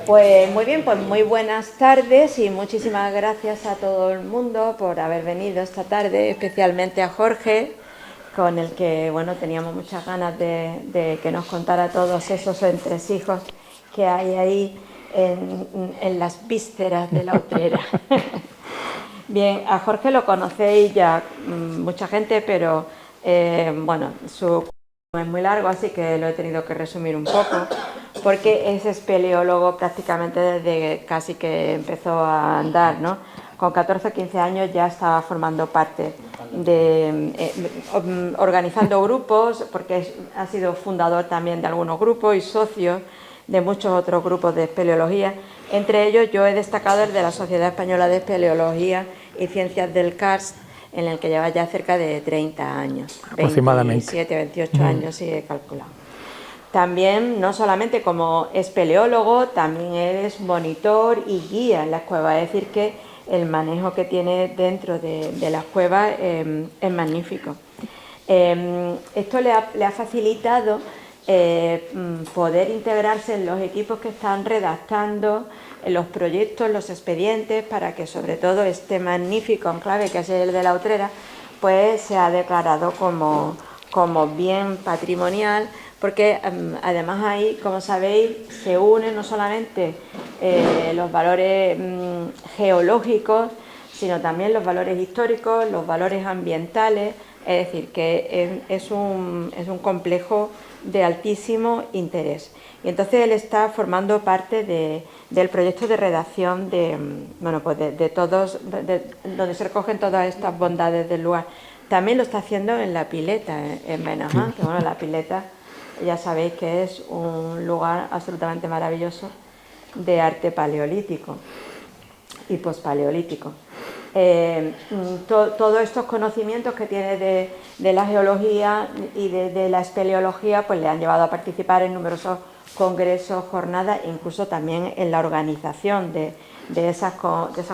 Pues muy bien, pues muy buenas tardes y muchísimas gracias a todo el mundo por haber venido esta tarde, especialmente a Jorge, con el que bueno teníamos muchas ganas de que nos contara todos esos entresijos que hay ahí en las vísceras de la Utrera. Bien, a Jorge lo conocéis ya mucha gente, pero bueno, su es muy largo, así que lo he tenido que resumir un poco, porque es espeleólogo prácticamente desde casi que empezó a andar, ¿no? Con 14 o 15 años ya estaba formando parte de organizando grupos, porque ha sido fundador también de algunos grupos y socio de muchos otros grupos de espeleología. Entre ellos yo he destacado el de la Sociedad Española de Espeleología y Ciencias del Karst, en el que lleva ya cerca de 30 años, aproximadamente 27, 28 años, sí he calculado. También, no solamente como espeleólogo, también eres monitor y guía en las cuevas, es decir, que el manejo que tiene dentro de las cuevas es magnífico. Esto le ha facilitado poder integrarse en los equipos que están redactando los proyectos, los expedientes, para que sobre todo este magnífico enclave que es el de la Utrera pues sea declarado como bien patrimonial, porque además ahí, como sabéis, se unen no solamente los valores geológicos, sino también los valores históricos, los valores ambientales, es decir, que es un complejo de altísimo interés. Y entonces él está formando parte del proyecto de redacción de todos, donde se recogen todas estas bondades del lugar. También lo está haciendo en La Pileta, en Benaján, que bueno, La Pileta ya sabéis que es un lugar absolutamente maravilloso de arte paleolítico y pospaleolítico. Todos estos conocimientos que tiene de la geología y de la espeleología pues le han llevado a participar en numerosos congresos, jornadas, incluso también en la organización de esos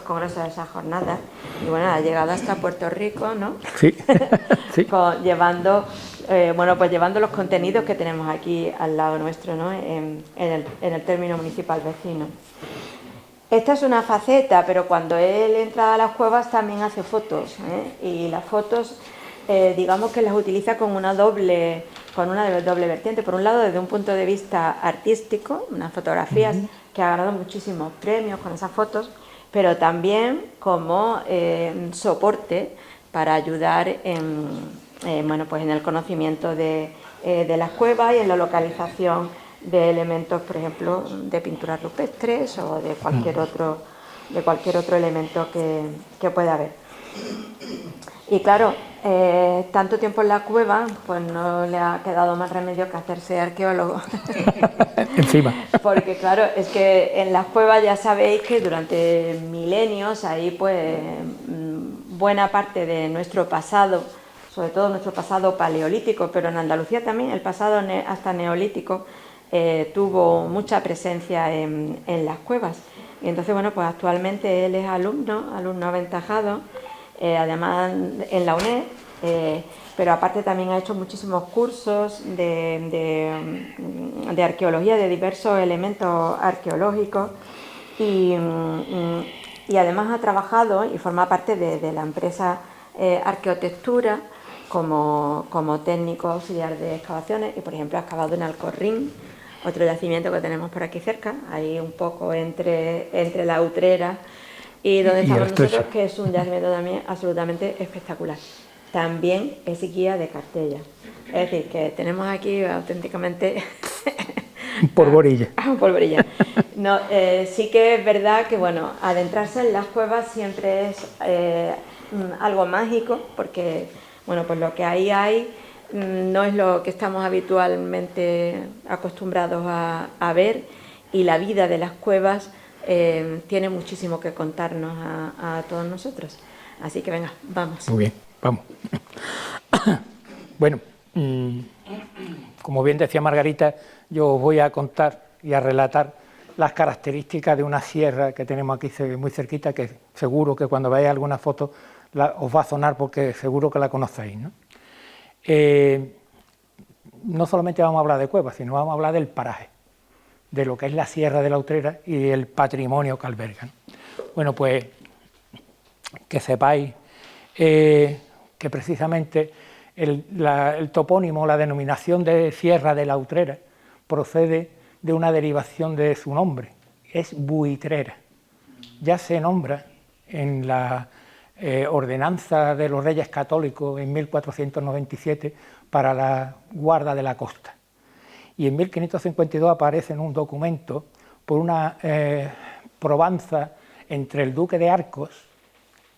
congresos, de esas jornadas. Y bueno, ha llegado hasta Puerto Rico, ¿no? Sí, sí. llevando los contenidos que tenemos aquí al lado nuestro, ¿no? en el término municipal vecino. Esta es una faceta, pero cuando él entra a las cuevas también hace fotos, y las fotos digamos que las utiliza con una doble vertiente. Por un lado, desde un punto de vista artístico, unas fotografías que ha ganado muchísimos premios con esas fotos, pero también como soporte para ayudar en el conocimiento de las cuevas y en la localización de elementos, por ejemplo, de pinturas rupestres o de cualquier otro elemento que pueda haber. Y claro, tanto tiempo en la cueva, pues no le ha quedado más remedio que hacerse arqueólogo. Encima. Porque claro, es que en las cuevas ya sabéis que durante milenios ahí pues buena parte de nuestro pasado, sobre todo nuestro pasado paleolítico, pero en Andalucía también el pasado hasta neolítico, tuvo mucha presencia en las cuevas. Y entonces, bueno, pues actualmente él es alumno aventajado, además en la UNED, pero aparte también ha hecho muchísimos cursos de arqueología, de diversos elementos arqueológicos, y además ha trabajado y forma parte de la empresa Arqueotectura como técnico auxiliar de excavaciones, y por ejemplo ha excavado en Alcorrín, otro yacimiento que tenemos por aquí cerca, ahí un poco entre la Utrera y donde estamos nosotros, que es un yacimiento también absolutamente espectacular. También es guía de Cartella, es decir, que tenemos aquí auténticamente polvorilla. Polvorilla. No, sí que es verdad que bueno, adentrarse en las cuevas siempre es algo mágico, porque bueno, pues lo que ahí hay no es lo que estamos habitualmente acostumbrados a ver, y la vida de las cuevas tiene muchísimo que contarnos a todos nosotros. Así que venga, vamos. Muy bien, vamos. Bueno, como bien decía Margarita, yo os voy a contar y a relatar las características de una sierra que tenemos aquí muy cerquita, que seguro que cuando veáis alguna foto os va a sonar, porque seguro que la conocéis, ¿no? No solamente vamos a hablar de cuevas, sino vamos a hablar del paraje. de lo que es la Sierra de la Utrera y el patrimonio que albergan. Bueno, pues que sepáis que precisamente el topónimo, la denominación de Sierra de la Utrera, procede de una derivación de su nombre, es Buitrera. Ya se nombra en la ordenanza de los Reyes Católicos en 1497 para la guarda de la costa. Y en 1552 aparece en un documento por una probanza entre el duque de Arcos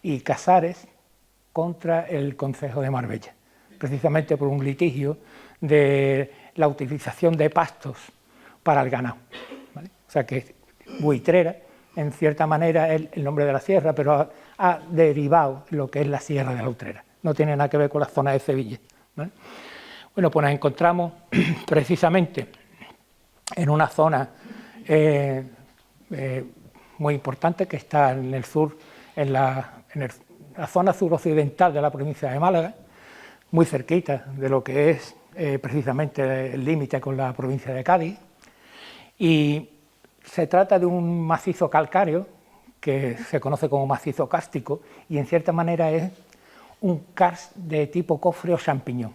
y Casares contra el concejo de Marbella, precisamente por un litigio de la utilización de pastos para el ganado, ¿vale? O sea que Buitrera, en cierta manera, es el nombre de la sierra, pero ha derivado lo que es la Sierra de la Utrera. No tiene nada que ver con la zona de Sevilla, ¿vale? Bueno, pues nos encontramos precisamente en una zona muy importante que está en el sur, en la zona suroccidental de la provincia de Málaga, muy cerquita de lo que es precisamente el límite con la provincia de Cádiz, y se trata de un macizo calcáreo que se conoce como macizo cástico y en cierta manera es un karst de tipo cofre o champiñón.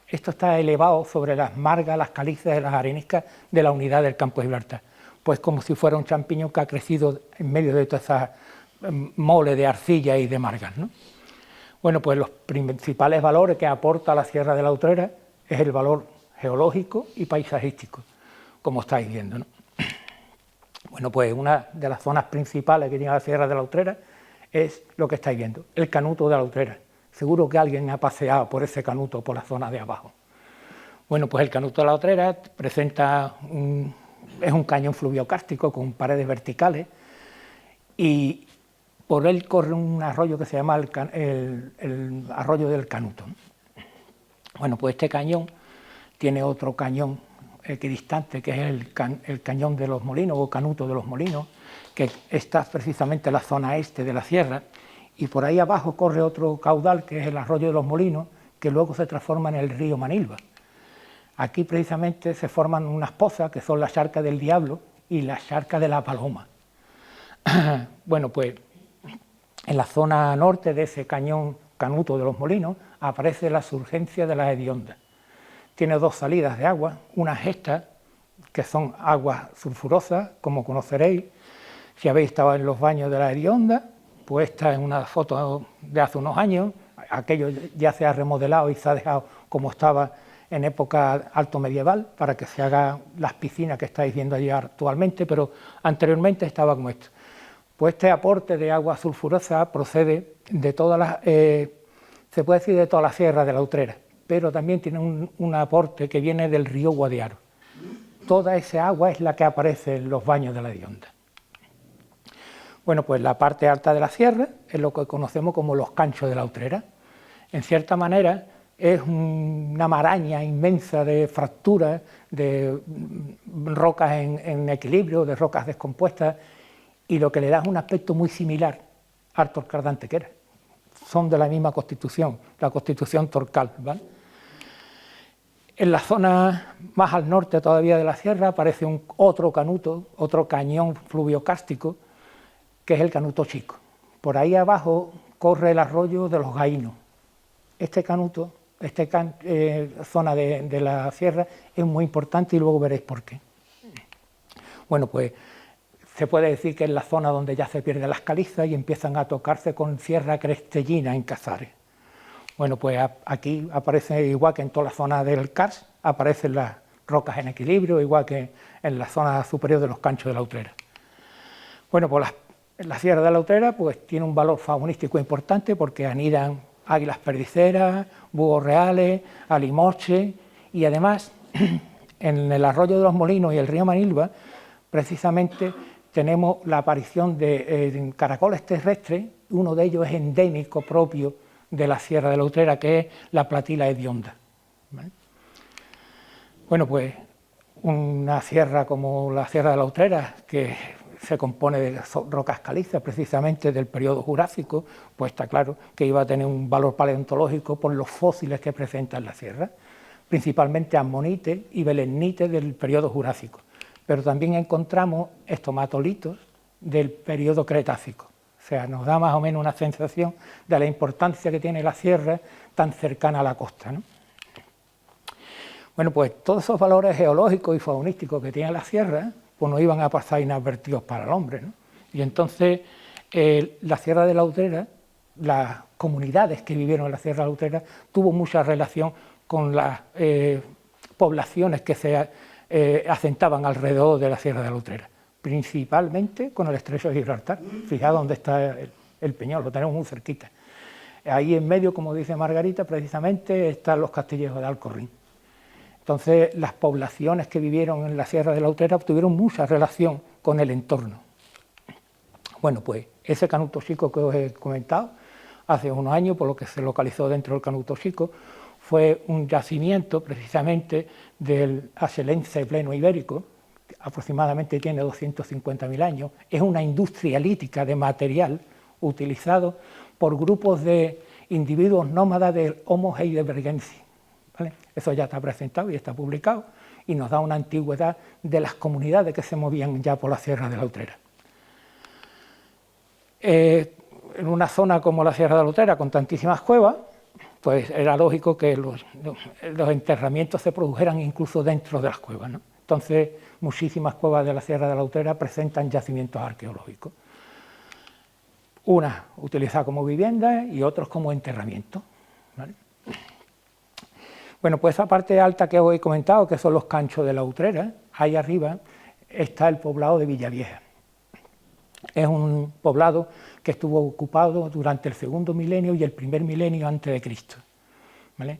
Esto está elevado sobre las margas, las calizas y las areniscas de la unidad del Campo de Gibraltar, pues como si fuera un champiñón que ha crecido en medio de toda esa mole de arcilla y de margas, ¿no? Bueno, pues los principales valores que aporta la Sierra de la Utrera es el valor geológico y paisajístico, como estáis viendo, ¿no? Bueno, pues una de las zonas principales que tiene la Sierra de la Utrera es lo que estáis viendo, el Canuto de la Utrera. Seguro que alguien ha paseado por ese canuto, por la zona de abajo. Bueno, pues el Canuto de la Utrera presenta es un cañón fluviocárstico con paredes verticales y por él corre un arroyo que se llama el arroyo del Canuto. Bueno, pues este cañón tiene otro cañón equidistante, que es el Cañón de los Molinos o Canuto de los Molinos, que está precisamente en la zona este de la sierra, y por ahí abajo corre otro caudal, que es el arroyo de los Molinos, que luego se transforma en el río Manilva. Aquí precisamente se forman unas pozas, que son la Charca del Diablo y la Charca de la Paloma. Bueno, pues en la zona norte de ese cañón Canuto de los Molinos aparece la surgencia de la Hedionda. Tiene dos salidas de agua, unas estas, que son aguas sulfurosas, como conoceréis si habéis estado en los baños de la Hedionda, pues esta es una foto de hace unos años, aquello ya se ha remodelado y se ha dejado como estaba en época alto medieval, para que se hagan las piscinas que estáis viendo allí actualmente, pero anteriormente estaba como esto. Pues este aporte de agua sulfurosa procede de todas las, se puede decir de toda la Sierra de la Utrera, pero también tiene un aporte que viene del río Guadiaro. Toda esa agua es la que aparece en los baños de la Hedionda. Bueno, pues la parte alta de la sierra es lo que conocemos como los Canchos de la Utrera. En cierta manera es una maraña inmensa de fracturas, de rocas en equilibrio, de rocas descompuestas, y lo que le da es un aspecto muy similar al Torcal de Antequera. Son de la misma constitución, la constitución Torcal, ¿vale? En la zona más al norte todavía de la sierra aparece otro canuto, otro cañón fluviocárstico, que es el Canuto Chico. Por ahí abajo corre el arroyo de los Gaínos. Este canuto, zona de la sierra es muy importante y luego veréis por qué. Bueno, pues se puede decir que es la zona donde ya se pierden las calizas y empiezan a tocarse con Sierra Crestellina en Casares. Bueno, pues aquí aparece, igual que en toda la zona del Karst, aparecen las rocas en equilibrio, igual que en la zona superior de los Canchos de la Utrera. Bueno, pues la Sierra de la Utrera pues tiene un valor faunístico importante porque anidan águilas perdiceras, búhos reales, alimoches, y además en el arroyo de los Molinos y el río Manilva precisamente tenemos la aparición de caracoles terrestres. Uno de ellos es endémico propio de la Sierra de la Utrera, que es la Platila hedionda, ¿vale? Bueno, pues una sierra como la Sierra de la Utrera, que se compone de rocas calizas precisamente del periodo Jurásico, pues está claro que iba a tener un valor paleontológico por los fósiles que presenta en la sierra, principalmente ammonite y belemnite del periodo Jurásico, pero también encontramos estomatolitos del periodo Cretácico. O sea, nos da más o menos una sensación de la importancia que tiene la sierra tan cercana a la costa, ¿no? Bueno, pues todos esos valores geológicos y faunísticos que tiene la sierra, pues no iban a pasar inadvertidos para el hombre, ¿no? Y entonces la Sierra de la Utrera, las comunidades que vivieron en la Sierra de la Utrera, tuvo mucha relación con las poblaciones que se asentaban alrededor de la Sierra de la Utrera, principalmente con el Estrecho de Gibraltar. Fijaos dónde está el Peñol, lo tenemos muy cerquita. Ahí en medio, como dice Margarita, precisamente están los castillejos de Alcorrín. Entonces, las poblaciones que vivieron en la Sierra de la Utrera tuvieron mucha relación con el entorno. Bueno, pues ese Canuto Xico que os he comentado, hace unos años, por lo que se localizó dentro del Canuto Xico, fue un yacimiento precisamente del Axelense pleno ibérico, que aproximadamente tiene 250.000 años, es una industria lítica de material utilizado por grupos de individuos nómadas del Homo heidelbergensis, ¿vale? Eso ya está presentado y está publicado y nos da una antigüedad de las comunidades que se movían ya por la Sierra de la Utrera. En una zona como la Sierra de la Utrera, con tantísimas cuevas, pues era lógico que los enterramientos se produjeran incluso dentro de las cuevas, ¿no? Entonces, muchísimas cuevas de la Sierra de la Utrera presentan yacimientos arqueológicos. Unas utilizadas como viviendas y otros como enterramientos, ¿vale? Bueno, pues esa parte alta que os he comentado, que son los canchos de la Utrera, ahí arriba está el poblado de Villavieja. Es un poblado que estuvo ocupado durante el segundo milenio y el primer milenio antes de Cristo, ¿vale?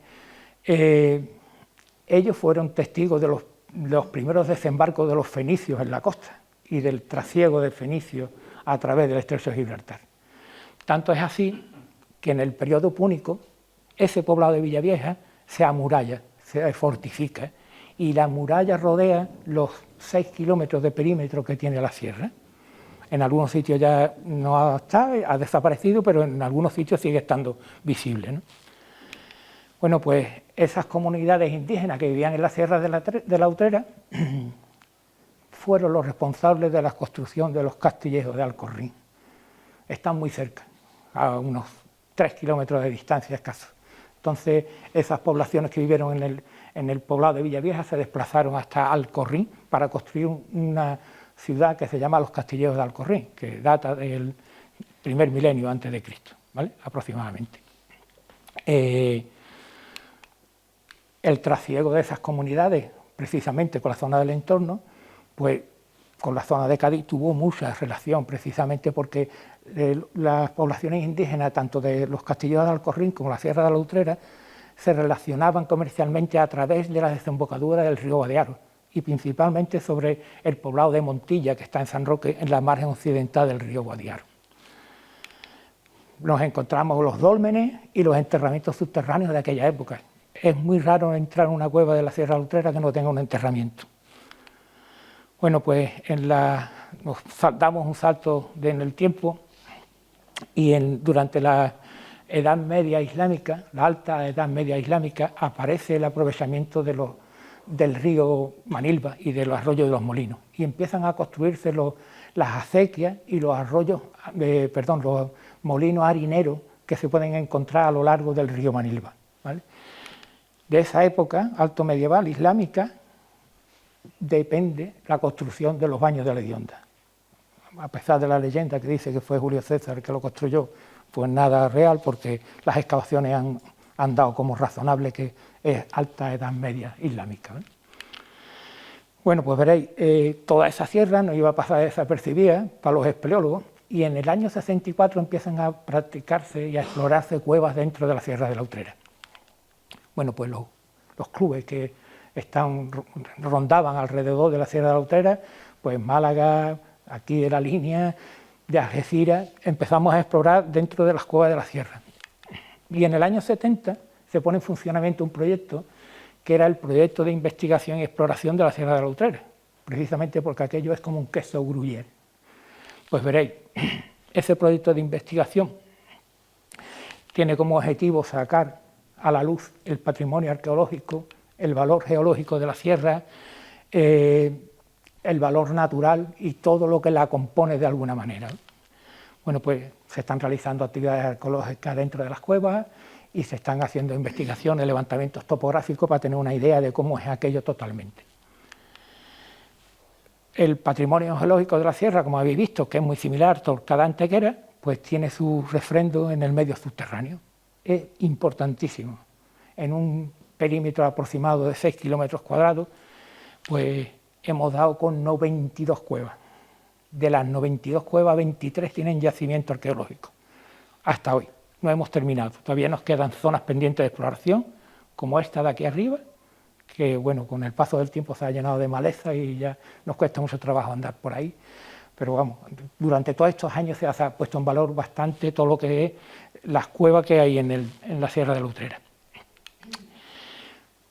Ellos fueron testigos de los primeros desembarcos de los fenicios en la costa y del trasiego de fenicios a través del Estrecho de Gibraltar. Tanto es así que en el periodo púnico ese poblado de Villavieja se amuralla, se fortifica, y la muralla rodea los 6 kilómetros de perímetro que tiene la sierra. En algunos sitios ya no está, ha desaparecido, pero en algunos sitios sigue estando visible, ¿no? Bueno, pues esas comunidades indígenas que vivían en la Sierra de la Utrera fueron los responsables de la construcción de los castillejos de Alcorrín. Están muy cerca, a unos 3 kilómetros de distancia escasos. Entonces, esas poblaciones que vivieron en el poblado de Villavieja se desplazaron hasta Alcorrín para construir una ciudad que se llama Los Castillejos de Alcorrín, que data del primer milenio antes de Cristo, ¿vale? Aproximadamente. El trasiego de esas comunidades, precisamente con la zona del entorno, pues con la zona de Cádiz tuvo mucha relación, precisamente porque las poblaciones indígenas, tanto de los Castillejos de Alcorrín como la Sierra de la Utrera, se relacionaban comercialmente a través de la desembocadura del río Guadiaro, y principalmente sobre el poblado de Montilla, que está en San Roque, en la margen occidental del río Guadiaro. Nos encontramos los dólmenes y los enterramientos subterráneos de aquella época. Es muy raro entrar en una cueva de la Sierra de la Utrera que no tenga un enterramiento. Bueno, pues nos damos un salto en el tiempo y durante la Edad Media Islámica, la Alta Edad Media Islámica, aparece el aprovechamiento del río Manilva y de los arroyos de los molinos, y empiezan a construirse las acequias y los los molinos harineros que se pueden encontrar a lo largo del río Manilva, ¿vale? De esa época alto medieval islámica depende la construcción de los baños de la Hedionda. A pesar de la leyenda que dice que fue Julio César el que lo construyó, pues nada real, porque las excavaciones han dado como razonable que es alta edad media islámica, ¿eh? Bueno, pues veréis, toda esa sierra no iba a pasar desapercibida para los espeleólogos, y en el año 64 empiezan a practicarse y a explorarse cuevas dentro de la Sierra de la Utrera. Bueno, pues los clubes que rondaban alrededor de la Sierra de la Utrera, pues Málaga, aquí de la línea, de Algeciras, empezamos a explorar dentro de las cuevas de la sierra. Y en el año 70 se pone en funcionamiento un proyecto que era el proyecto de investigación y exploración de la Sierra de la Utrera, precisamente porque aquello es como un queso gruyère. Pues veréis, ese proyecto de investigación tiene como objetivo sacar a la luz el patrimonio arqueológico, el valor geológico de la sierra, el valor natural y todo lo que la compone de alguna manera. Bueno, pues se están realizando actividades arqueológicas dentro de las cuevas y se están haciendo investigaciones, levantamientos topográficos para tener una idea de cómo es aquello totalmente. El patrimonio geológico de la sierra, como habéis visto, que es muy similar a Torcada Antequera, pues tiene su refrendo en el medio subterráneo. Es importantísimo. En un perímetro aproximado de 6 kilómetros cuadrados, pues hemos dado con 92 cuevas. De las 92 cuevas, 23 tienen yacimiento arqueológico. Hasta hoy. No hemos terminado. Todavía nos quedan zonas pendientes de exploración, como esta de aquí arriba, que bueno, con el paso del tiempo se ha llenado de maleza y ya nos cuesta mucho trabajo andar por ahí. Pero vamos, durante todos estos años se ha puesto en valor bastante todo lo que es las cuevas que hay en la Sierra de la Utrera.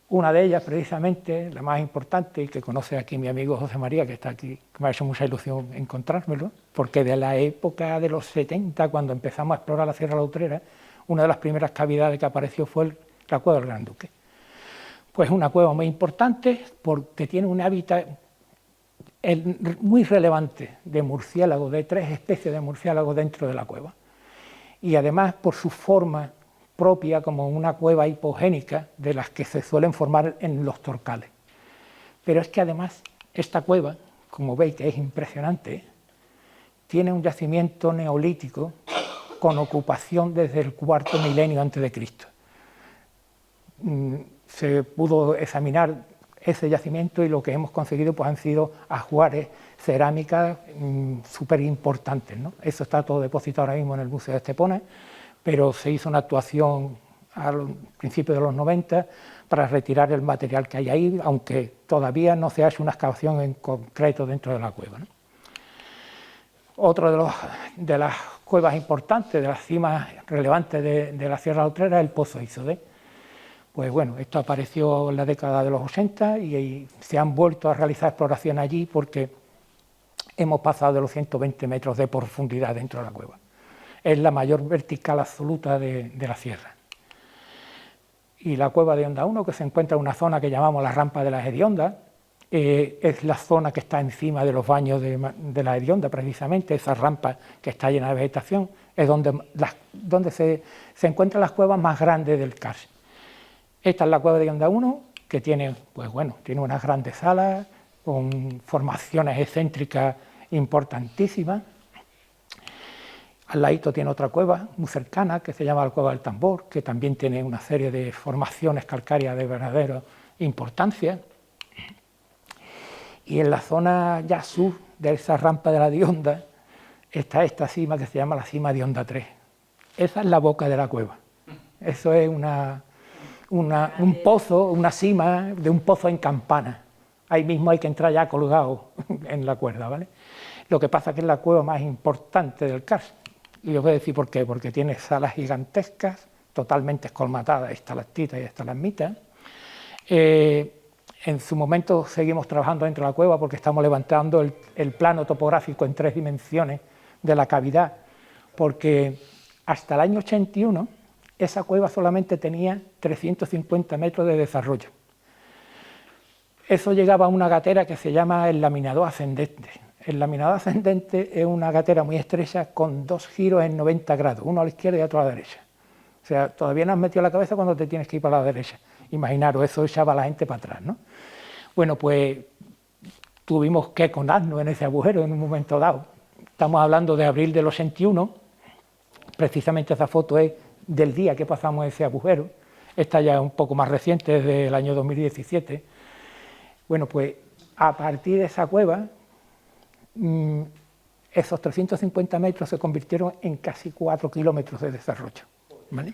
Una de ellas, precisamente, la más importante, y que conoce aquí mi amigo José María, que está aquí, que me ha hecho mucha ilusión encontrármelo, porque de la época de los 70, cuando empezamos a explorar la Sierra de la Utrera, una de las primeras cavidades que apareció fue la Cueva del Gran Duque. Pues una cueva muy importante porque tiene un hábitat muy relevante de murciélagos, de 3 especies de murciélagos dentro de la cueva. Y además por su forma propia como una cueva hipogénica de las que se suelen formar en los torcales. Pero es que además esta cueva, como veis que es impresionante, tiene un yacimiento neolítico con ocupación desde el cuarto milenio antes de Cristo. Se pudo examinar ese yacimiento y lo que hemos conseguido pues han sido ajuares, cerámicas súper importantes, ¿no? Eso está todo depositado ahora mismo en el Museo de Estepona, pero se hizo una actuación al principio de los 90 para retirar el material que hay ahí, aunque todavía no se ha hecho una excavación en concreto dentro de la cueva, ¿no? Otro de las cuevas importantes, de las cimas relevantes de la Sierra de la Utrera, es el Pozo Isodé. Pues bueno, esto apareció en la década de los 80 y se han vuelto a realizar exploración allí porque hemos pasado de los 120 metros de profundidad dentro de la cueva. Es la mayor vertical absoluta de la sierra. Y la cueva de Honda 1, que se encuentra en una zona que llamamos la rampa de las Hediondas, es la zona que está encima de los baños de la Hedionda, precisamente, esa rampa que está llena de vegetación, es donde se encuentran las cuevas más grandes del karst. Esta es la cueva de Honda 1, que tiene, pues bueno, tiene unas grandes salas con formaciones excéntricas importantísimas. Al ladito tiene otra cueva muy cercana que se llama la Cueva del Tambor, que también tiene una serie de formaciones calcáreas de verdadera importancia. Y en la zona ya sur de esa rampa de la Hedionda está esta cima que se llama la cima de Honda 3. Esa es la boca de la cueva. Eso es un pozo, una cima de un pozo en campana. Ahí mismo hay que entrar ya colgado en la cuerda, ¿vale? Lo que pasa es que es la cueva más importante del karst. Y os voy a decir por qué. Porque tiene salas gigantescas, totalmente escolmatadas, estalactitas y estalagmitas. En su momento seguimos trabajando dentro de la cueva porque estamos levantando el plano topográfico en 3 dimensiones de la cavidad, porque hasta el año 81 esa cueva solamente tenía 350 metros de desarrollo. Eso llegaba a una gatera que se llama el laminador ascendente. El laminador ascendente es una gatera muy estrecha con 2 giros en 90 grados, uno a la izquierda y otro a la derecha. O sea, todavía no has metido la cabeza cuando te tienes que ir para la derecha. Imaginaros, eso echaba a la gente para atrás, ¿no? Bueno, pues tuvimos que conarnos en ese agujero en un momento dado. Estamos hablando de abril del 81, precisamente esa foto es del día que pasamos ese agujero. Esta ya es un poco más reciente, desde el año 2017. Bueno, pues a partir de esa cueva, esos 350 metros se convirtieron en casi 4 kilómetros de desarrollo, ¿vale?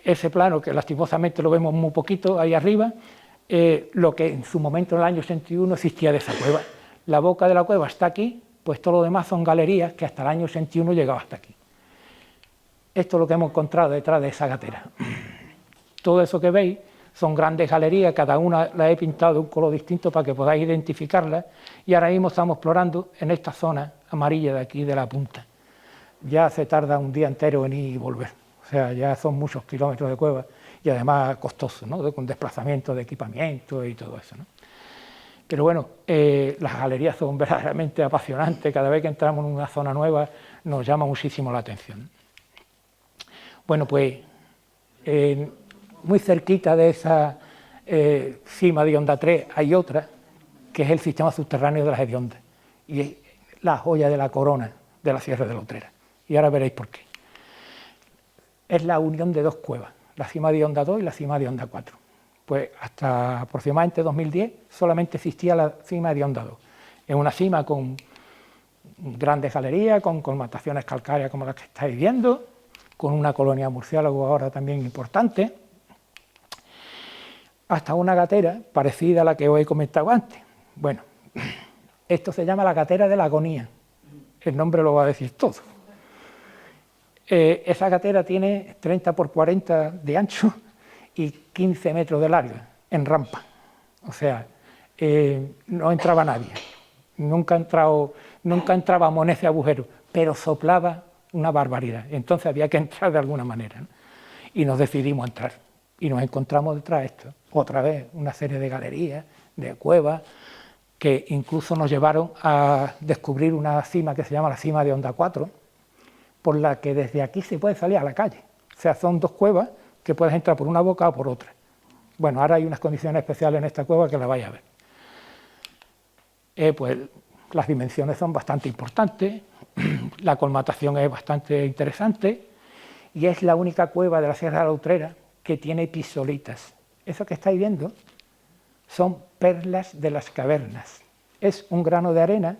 Ese plano, que lastimosamente lo vemos muy poquito ahí arriba, lo que en su momento en el año 81 existía de esa cueva. La boca de la cueva está aquí, pues todo lo demás son galerías que hasta el año 81 llegaba hasta aquí. Esto es lo que hemos encontrado detrás de esa gatera. Todo eso que veis son grandes galerías, cada una la he pintado de un color distinto para que podáis identificarlas, y ahora mismo estamos explorando en esta zona amarilla de aquí de la punta. Ya se tarda un día entero en ir y volver, o sea, ya son muchos kilómetros de cueva y además costoso, ¿no? Con desplazamiento de equipamiento y todo eso, ¿no? Pero bueno, las galerías son verdaderamente apasionantes. Cada vez que entramos en una zona nueva nos llama muchísimo la atención. Bueno, pues muy cerquita de esa cima de Honda 3 hay otra, que es el sistema subterráneo de las Hediondas, y es la joya de la corona de la Sierra de la Utrera. Y ahora veréis por qué. Es la unión de dos cuevas, la cima de Honda 2 y la cima de Honda 4. Pues hasta aproximadamente 2010 solamente existía la cima de Honda 2. Es una cima con grandes galerías, con colmataciones calcáreas como las que estáis viendo, con una colonia de murciélagos ahora también importante, hasta una gatera parecida a la que os he comentado antes. Bueno, esto se llama la gatera de la agonía, el nombre lo va a decir todo. Esa gatera tiene 30 por 40 de ancho y 15 metros de largo en rampa, o sea, no entraba nadie, nunca entrábamos en ese agujero, pero soplaba una barbaridad, entonces había que entrar de alguna manera, ¿no? Y nos decidimos a entrar, y nos encontramos detrás de esto, otra vez una serie de galerías, de cuevas, que incluso nos llevaron a descubrir una cima que se llama la cima de Honda 4, por la que desde aquí se puede salir a la calle, o sea, son dos cuevas que puedes entrar por una boca o por otra. Bueno, ahora hay unas condiciones especiales en esta cueva que la vais a ver. Pues las dimensiones son bastante importantes, la colmatación es bastante interesante y es la única cueva de la Sierra de la Utrera que tiene pisolitas. Eso que estáis viendo son perlas de las cavernas. Es un grano de arena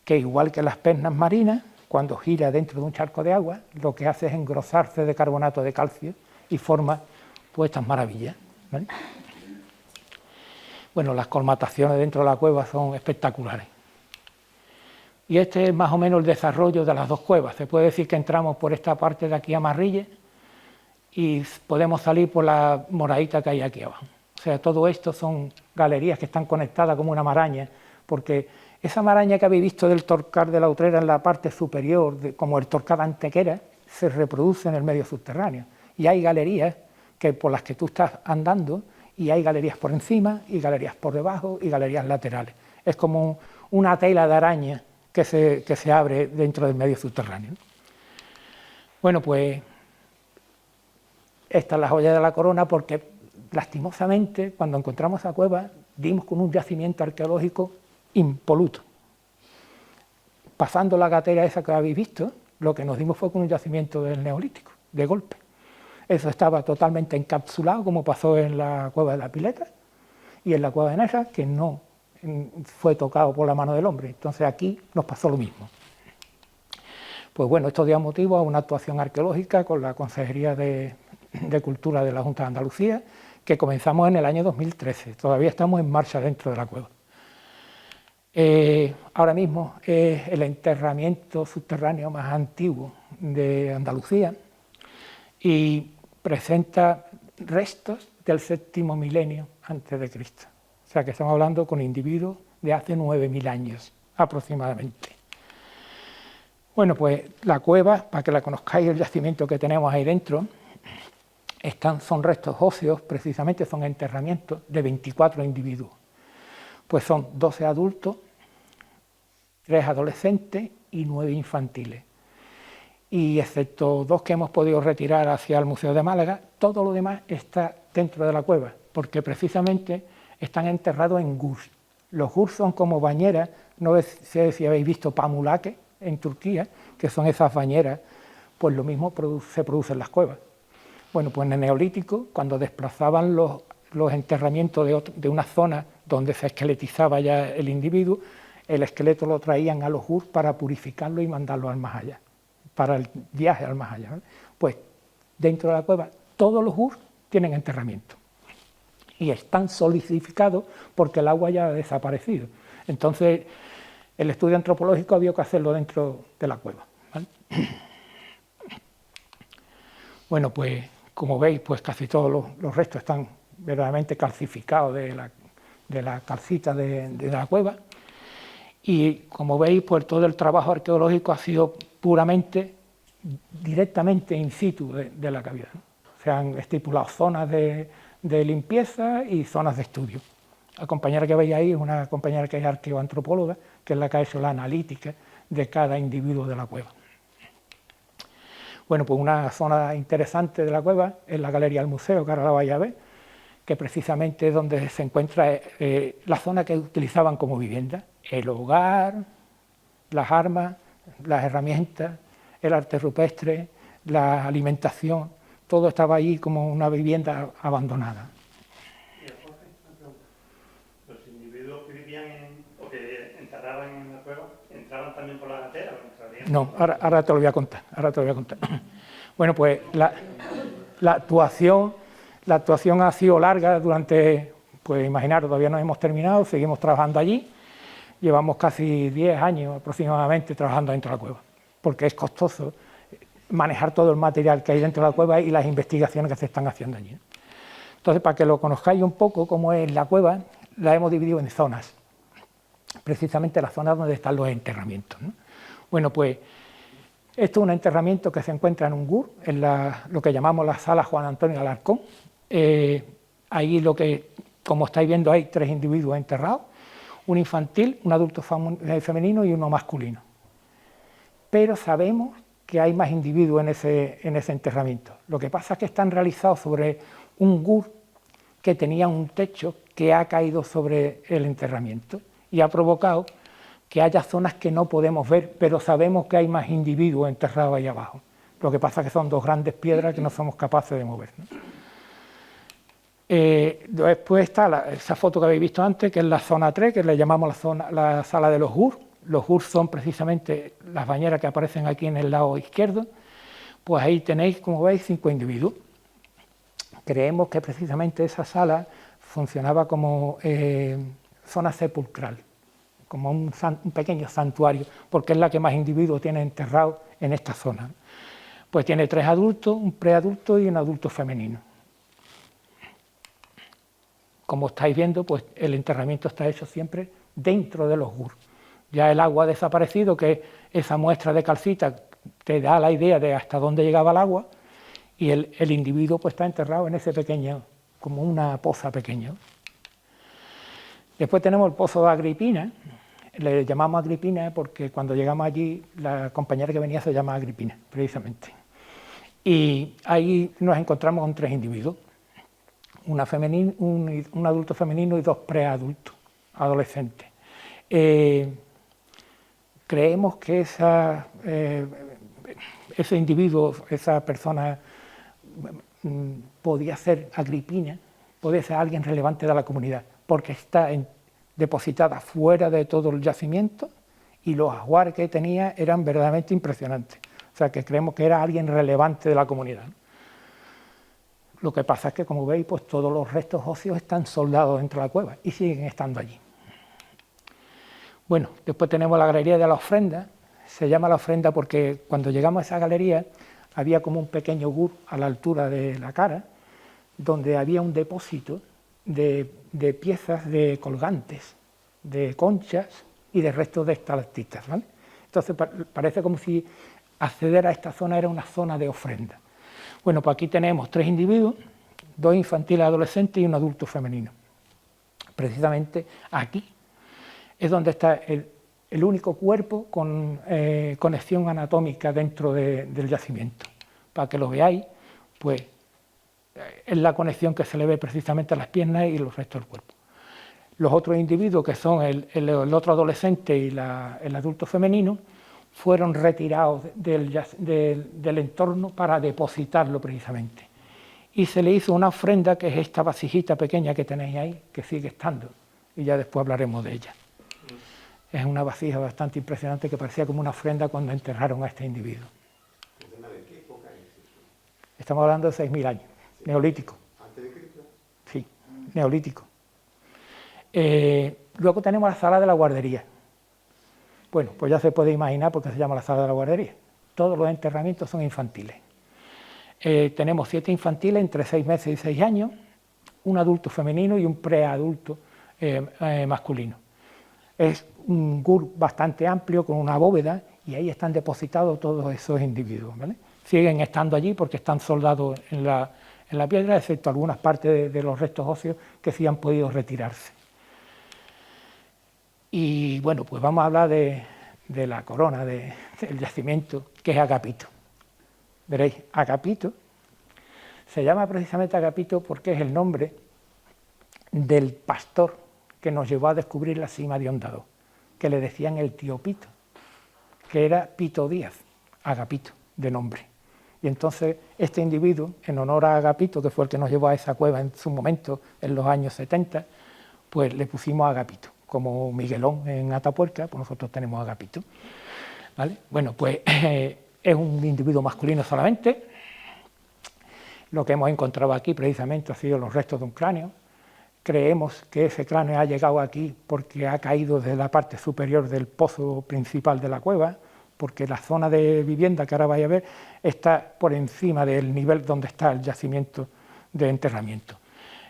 que, igual que las pernas marinas, cuando gira dentro de un charco de agua, lo que hace es engrosarse de carbonato de calcio y forma pues estas maravillas, ¿vale? Bueno, las colmataciones dentro de la cueva son espectaculares. Y este es más o menos el desarrollo de las dos cuevas. Se puede decir que entramos por esta parte de aquí a Marrille y podemos salir por la moradita que hay aquí abajo. O sea, todo esto son galerías que están conectadas como una maraña, porque esa maraña que habéis visto del Torcal de la Utrera en la parte superior, como el Torcal de Antequera, se reproduce en el medio subterráneo. Y hay galerías por las que tú estás andando, y hay galerías por encima, y galerías por debajo, y galerías laterales. Es como una tela de araña que se abre dentro del medio subterráneo. Bueno, pues esta es la joya de la corona, porque lastimosamente, cuando encontramos esa cueva, dimos con un yacimiento arqueológico impoluto. Pasando la gatera esa que habéis visto, lo que nos dimos fue con un yacimiento del Neolítico, de golpe. Eso estaba totalmente encapsulado, como pasó en la cueva de la Pileta y en la cueva de Nerja, que no fue tocado por la mano del hombre. Entonces aquí nos pasó lo mismo. Pues bueno, esto dio motivo a una actuación arqueológica con la Consejería de Cultura de la Junta de Andalucía, que comenzamos en el año 2013. Todavía estamos en marcha dentro de la cueva. Ahora mismo es el enterramiento subterráneo más antiguo de Andalucía y presenta restos del séptimo milenio antes de Cristo. O sea que estamos hablando con individuos de hace 9.000 años aproximadamente. Bueno, pues la cueva, para que la conozcáis, el yacimiento que tenemos ahí dentro, son restos óseos, precisamente son enterramientos de 24 individuos. Pues son 12 adultos, 3 adolescentes y 9 infantiles. Y excepto 2 que hemos podido retirar hacia el Museo de Málaga, todo lo demás está dentro de la cueva, porque precisamente están enterrados en gus. Los gus son como bañeras, no sé si habéis visto pamulaque en Turquía, que son esas bañeras, pues lo mismo se produce en las cuevas. Bueno, pues en el Neolítico, cuando desplazaban los enterramientos de una zona donde se esqueletizaba ya el individuo, el esqueleto lo traían a los gus para purificarlo y mandarlo al más allá, para el viaje al más allá, ¿vale? Pues dentro de la cueva todos los gus tienen enterramiento y están solidificados porque el agua ya ha desaparecido. Entonces el estudio antropológico había que hacerlo dentro de la cueva, ¿vale? Bueno, pues como veis, pues casi todos los restos están verdaderamente calcificados de la calcita de la cueva. Y como veis, pues todo el trabajo arqueológico ha sido puramente, directamente in situ de la cavidad, ¿no? Se han estipulado zonas de limpieza y zonas de estudio. La compañera que veis ahí es una compañera que es arqueoantropóloga, que es la que ha hecho la analítica de cada individuo de la cueva. Bueno, pues una zona interesante de la cueva es la galería del museo, que ahora la vais a ver, que precisamente es donde se encuentra la zona que utilizaban como vivienda, el hogar, las armas, las herramientas, el arte rupestre, la alimentación, todo estaba ahí como una vivienda abandonada. ¿Los individuos que vivían o que enterraban en la cueva entraban también por la gatera o entrarían? No, ahora te lo voy a contar, Bueno, pues la actuación ha sido larga durante, pues imaginaros, todavía no hemos terminado, seguimos trabajando allí, llevamos casi 10 años aproximadamente trabajando dentro de la cueva, porque es costoso manejar todo el material que hay dentro de la cueva y las investigaciones que se están haciendo allí. Entonces, para que lo conozcáis un poco cómo es la cueva, la hemos dividido en zonas, precisamente las zonas donde están los enterramientos, ¿no? Bueno, pues esto es un enterramiento que se encuentra en un GUR, en lo que llamamos la sala Juan Antonio Alarcón. Ahí como estáis viendo, hay 3 individuos enterrados, un infantil, un adulto femenino y uno masculino. Pero sabemos que hay más individuos en ese enterramiento. Lo que pasa es que están realizados sobre un GUR que tenía un techo que ha caído sobre el enterramiento y ha provocado que haya zonas que no podemos ver, pero sabemos que hay más individuos enterrados ahí abajo. Lo que pasa es que son 2 grandes piedras que no somos capaces de mover, ¿no? Después está esa foto que habéis visto antes, que es la zona 3, que le llamamos la sala de los GUR. Los GUR son precisamente las bañeras que aparecen aquí en el lado izquierdo. Pues ahí tenéis, como veis, 5 individuos. Creemos que precisamente esa sala funcionaba como zona sepulcral, como un pequeño santuario, porque es la que más individuos tiene enterrados en esta zona. Pues tiene 3 adultos, un preadulto y un adulto femenino. Como estáis viendo, pues el enterramiento está hecho siempre dentro de los GUR. Ya el agua ha desaparecido, que esa muestra de calcita te da la idea de hasta dónde llegaba el agua, y el individuo pues está enterrado en ese pequeño, como una poza pequeña. Después tenemos el pozo de Agripina. Le llamamos Agripina porque cuando llegamos allí la compañera que venía se llama Agripina, precisamente. Y ahí nos encontramos con 3 individuos, un adulto femenino y 2 preadultos, adolescentes. Creemos que ese individuo, esa persona, podía ser Agripina, podía ser alguien relevante de la comunidad, porque está depositada fuera de todo el yacimiento y los ajuares que tenía eran verdaderamente impresionantes. O sea, que creemos que era alguien relevante de la comunidad. Lo que pasa es que, como veis, pues todos los restos óseos están soldados dentro de la cueva y siguen estando allí. Bueno, después tenemos la galería de la ofrenda. Se llama la ofrenda porque cuando llegamos a esa galería había como un pequeño GUR a la altura de la cara, donde había un depósito de piezas de colgantes, de conchas y de restos de estalactitas, ¿vale? Entonces parece como si acceder a esta zona era una zona de ofrenda. Bueno, pues aquí tenemos 3 individuos, 2 infantiles adolescentes y un adulto femenino. Precisamente aquí es donde está el único cuerpo con conexión anatómica dentro del yacimiento. Para que lo veáis, pues es la conexión que se le ve precisamente a las piernas y los restos del cuerpo. Los otros individuos, que son el otro adolescente y el adulto femenino, fueron retirados del entorno para depositarlo precisamente. Y se le hizo una ofrenda, que es esta vasijita pequeña que tenéis ahí, que sigue estando, y ya después hablaremos de ella. Es una vasija bastante impresionante que parecía como una ofrenda cuando enterraron a este individuo. ¿De qué época es eso? Estamos hablando de 6.000 años, neolítico. ¿Antes de Cristo? Sí, neolítico. Luego tenemos la sala de la guardería. Bueno, pues ya se puede imaginar por qué se llama la sala de la guardería. Todos los enterramientos son infantiles. Tenemos 7 infantiles entre 6 meses y 6 años, un adulto femenino y un preadulto masculino. Es un GUR bastante amplio con una bóveda y ahí están depositados todos esos individuos, ¿vale? Siguen estando allí porque están soldados en la piedra, excepto algunas partes de los restos óseos que sí han podido retirarse. bueno, pues vamos a hablar de la corona del yacimiento, que es Agapito. Veréis, Agapito se llama precisamente Agapito porque es el nombre del pastor que nos llevó a descubrir la cima de Ondado, que le decían el tío Pito, que era Pito Díaz, Agapito, de nombre. Y entonces este individuo, en honor a Agapito, que fue el que nos llevó a esa cueva en su momento, en los años 70, pues le pusimos Agapito. Como Miguelón en Atapuerca, pues nosotros tenemos Agapito, ¿vale? Bueno, pues es un individuo masculino solamente. Lo que hemos encontrado aquí precisamente ha sido los restos de un cráneo. Creemos que ese cráneo ha llegado aquí porque ha caído desde la parte superior del pozo principal de la cueva, porque la zona de vivienda que ahora vais a ver está por encima del nivel donde está el yacimiento de enterramiento.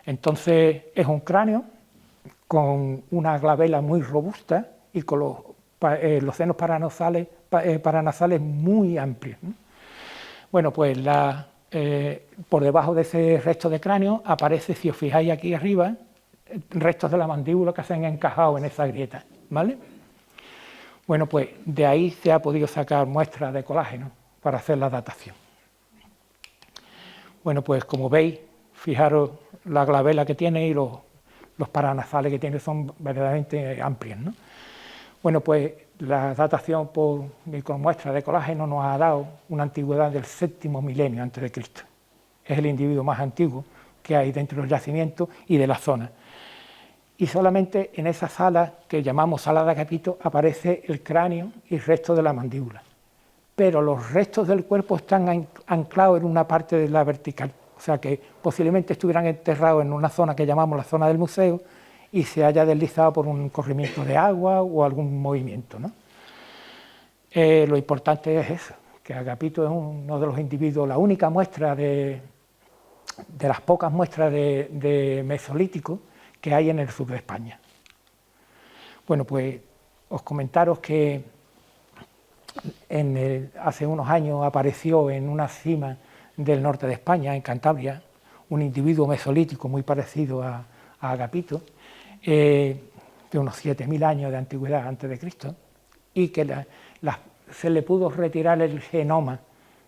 Entonces es un cráneo con una glabela muy robusta y con los senos paranasales muy amplios, ¿no? Bueno, pues por debajo de ese resto de cráneo aparece, si os fijáis aquí arriba, restos de la mandíbula que se han encajado en esa grieta, ¿vale? Bueno, pues de ahí se ha podido sacar muestras de colágeno para hacer la datación. Bueno, pues como veis, fijaros la glabela que tiene y los paranasales que tiene son verdaderamente amplios, ¿no? Bueno, pues la datación por micromuestra de colágeno nos ha dado una antigüedad del 7º milenio antes de Cristo. Es el individuo más antiguo que hay dentro del yacimiento y de la zona. Y solamente en esa sala, que llamamos sala de Agapito, aparece el cráneo y el resto de la mandíbula. Pero los restos del cuerpo están anclados en una parte de la vertical. O sea que posiblemente estuvieran enterrados en una zona que llamamos la zona del museo y se haya deslizado por un corrimiento de agua o algún movimiento, ¿no? Lo importante es eso, que Agapito es uno de los individuos, la única muestra de las pocas muestras de mesolítico que hay en el sur de España. Bueno, pues os comentaros que hace unos años apareció en una cima del norte de España, en Cantabria, un individuo mesolítico muy parecido a Agapito, de unos 7.000 años de antigüedad antes de Cristo, y que se le pudo retirar el genoma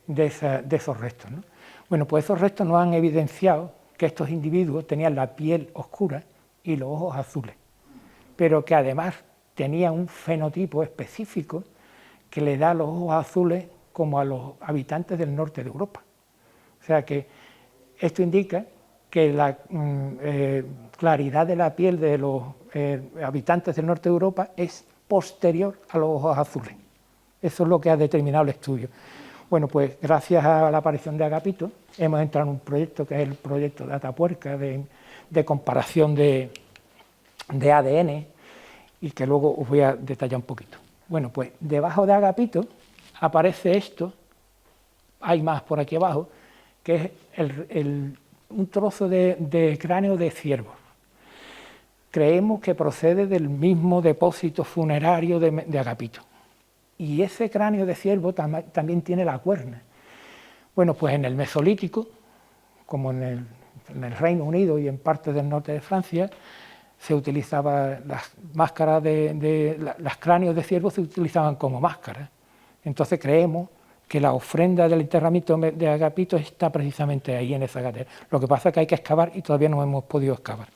de esos restos, ¿no? Bueno, pues esos restos nos han evidenciado que estos individuos tenían la piel oscura y los ojos azules, pero que además tenían un fenotipo específico que le da los ojos azules como a los habitantes del norte de Europa. O sea que esto indica que la claridad de la piel de los habitantes del norte de Europa es posterior a los ojos azules. Eso es lo que ha determinado el estudio. Bueno, pues gracias a la aparición de Agapito hemos entrado en un proyecto que es el proyecto de Atapuerca, de comparación de ADN, y que luego os voy a detallar un poquito. Bueno, pues debajo de Agapito aparece esto, hay más por aquí abajo, que es un trozo de cráneo de ciervo. Creemos que procede del mismo depósito funerario de Agapito. Y ese cráneo de ciervo también tiene la cuerna. Bueno, pues en el Mesolítico, como en el Reino Unido y en partes del norte de Francia, se utilizaban las máscaras los cráneos de ciervo se utilizaban como máscaras. Entonces creemos que la ofrenda del enterramiento de Agapito está precisamente ahí en esa gatera. Lo que pasa es que hay que excavar y todavía no hemos podido excavar.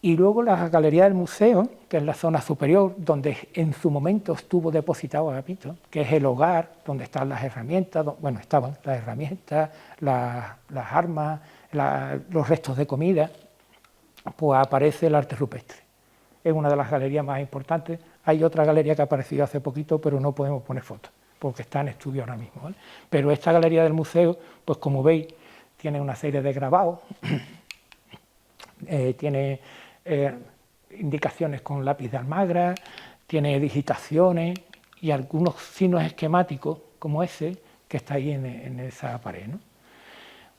Y luego la galería del museo, que es la zona superior, donde en su momento estuvo depositado Agapito, que es el hogar donde están las herramientas, bueno, estaban las herramientas, las armas, los restos de comida, pues aparece el arte rupestre. Es una de las galerías más importantes. Hay otra galería que ha aparecido hace poquito, pero no podemos poner fotos, porque está en estudio ahora mismo, ¿vale? Pero esta galería del museo, pues como veis, tiene una serie de grabados, tiene indicaciones con lápiz de almagra, tiene digitaciones y algunos signos esquemáticos como ese que está ahí en esa pared, ¿no?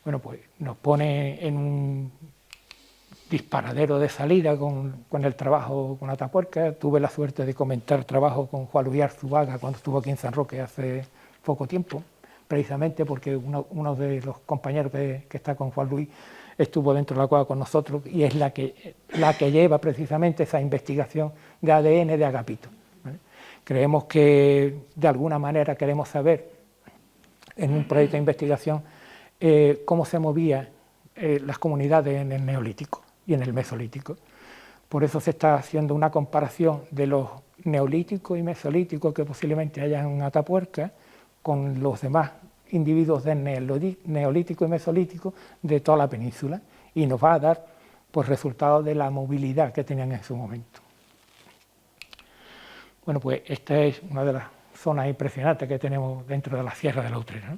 Bueno, pues nos pone en un disparadero de salida con el trabajo con Atapuerca. Tuve la suerte de comentar trabajo con Juan Luis Arzuaga cuando estuvo aquí en San Roque hace poco tiempo, precisamente porque uno de los compañeros que está con Juan Luis estuvo dentro de la cueva con nosotros y es la que lleva precisamente esa investigación de ADN de Agapito, ¿vale? Creemos que de alguna manera queremos saber en un proyecto de investigación cómo se movían las comunidades en el Neolítico y en el Mesolítico. Por eso se está haciendo una comparación de los neolíticos y mesolíticos que posiblemente hayan en Atapuerca con los demás individuos del neolítico y mesolítico de toda la península, y nos va a dar pues resultados de la movilidad que tenían en su momento. Bueno, pues esta es una de las zonas impresionantes que tenemos dentro de la Sierra de la Utrera, ¿no?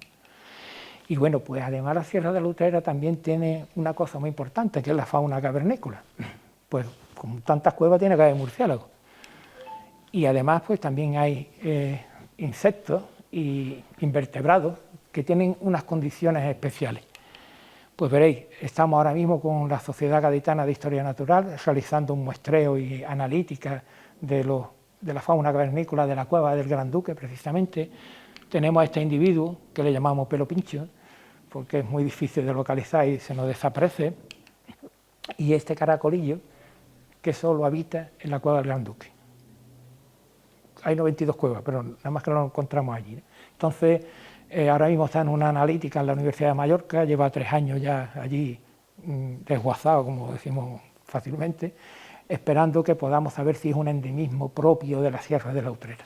Y bueno, pues además la Sierra de la Utrera también tiene una cosa muy importante, que es la fauna cavernícola. Pues como tantas cuevas tiene que haber murciélagos. Y además pues también hay insectos y invertebrados que tienen unas condiciones especiales. Pues veréis, estamos ahora mismo con la Sociedad Gaditana de Historia Natural realizando un muestreo y analítica de la fauna cavernícola de la cueva del Gran Duque, precisamente. Tenemos a este individuo que le llamamos pelo pincho, porque es muy difícil de localizar y se nos desaparece, y este caracolillo que solo habita en la cueva del Gran Duque. Hay 92 cuevas, pero nada más que no lo encontramos allí, ¿no? Entonces, ahora mismo está en una analítica en la Universidad de Mallorca, lleva 3 años ya allí desguazado, como decimos fácilmente, esperando que podamos saber si es un endemismo propio de la Sierra de la Utrera.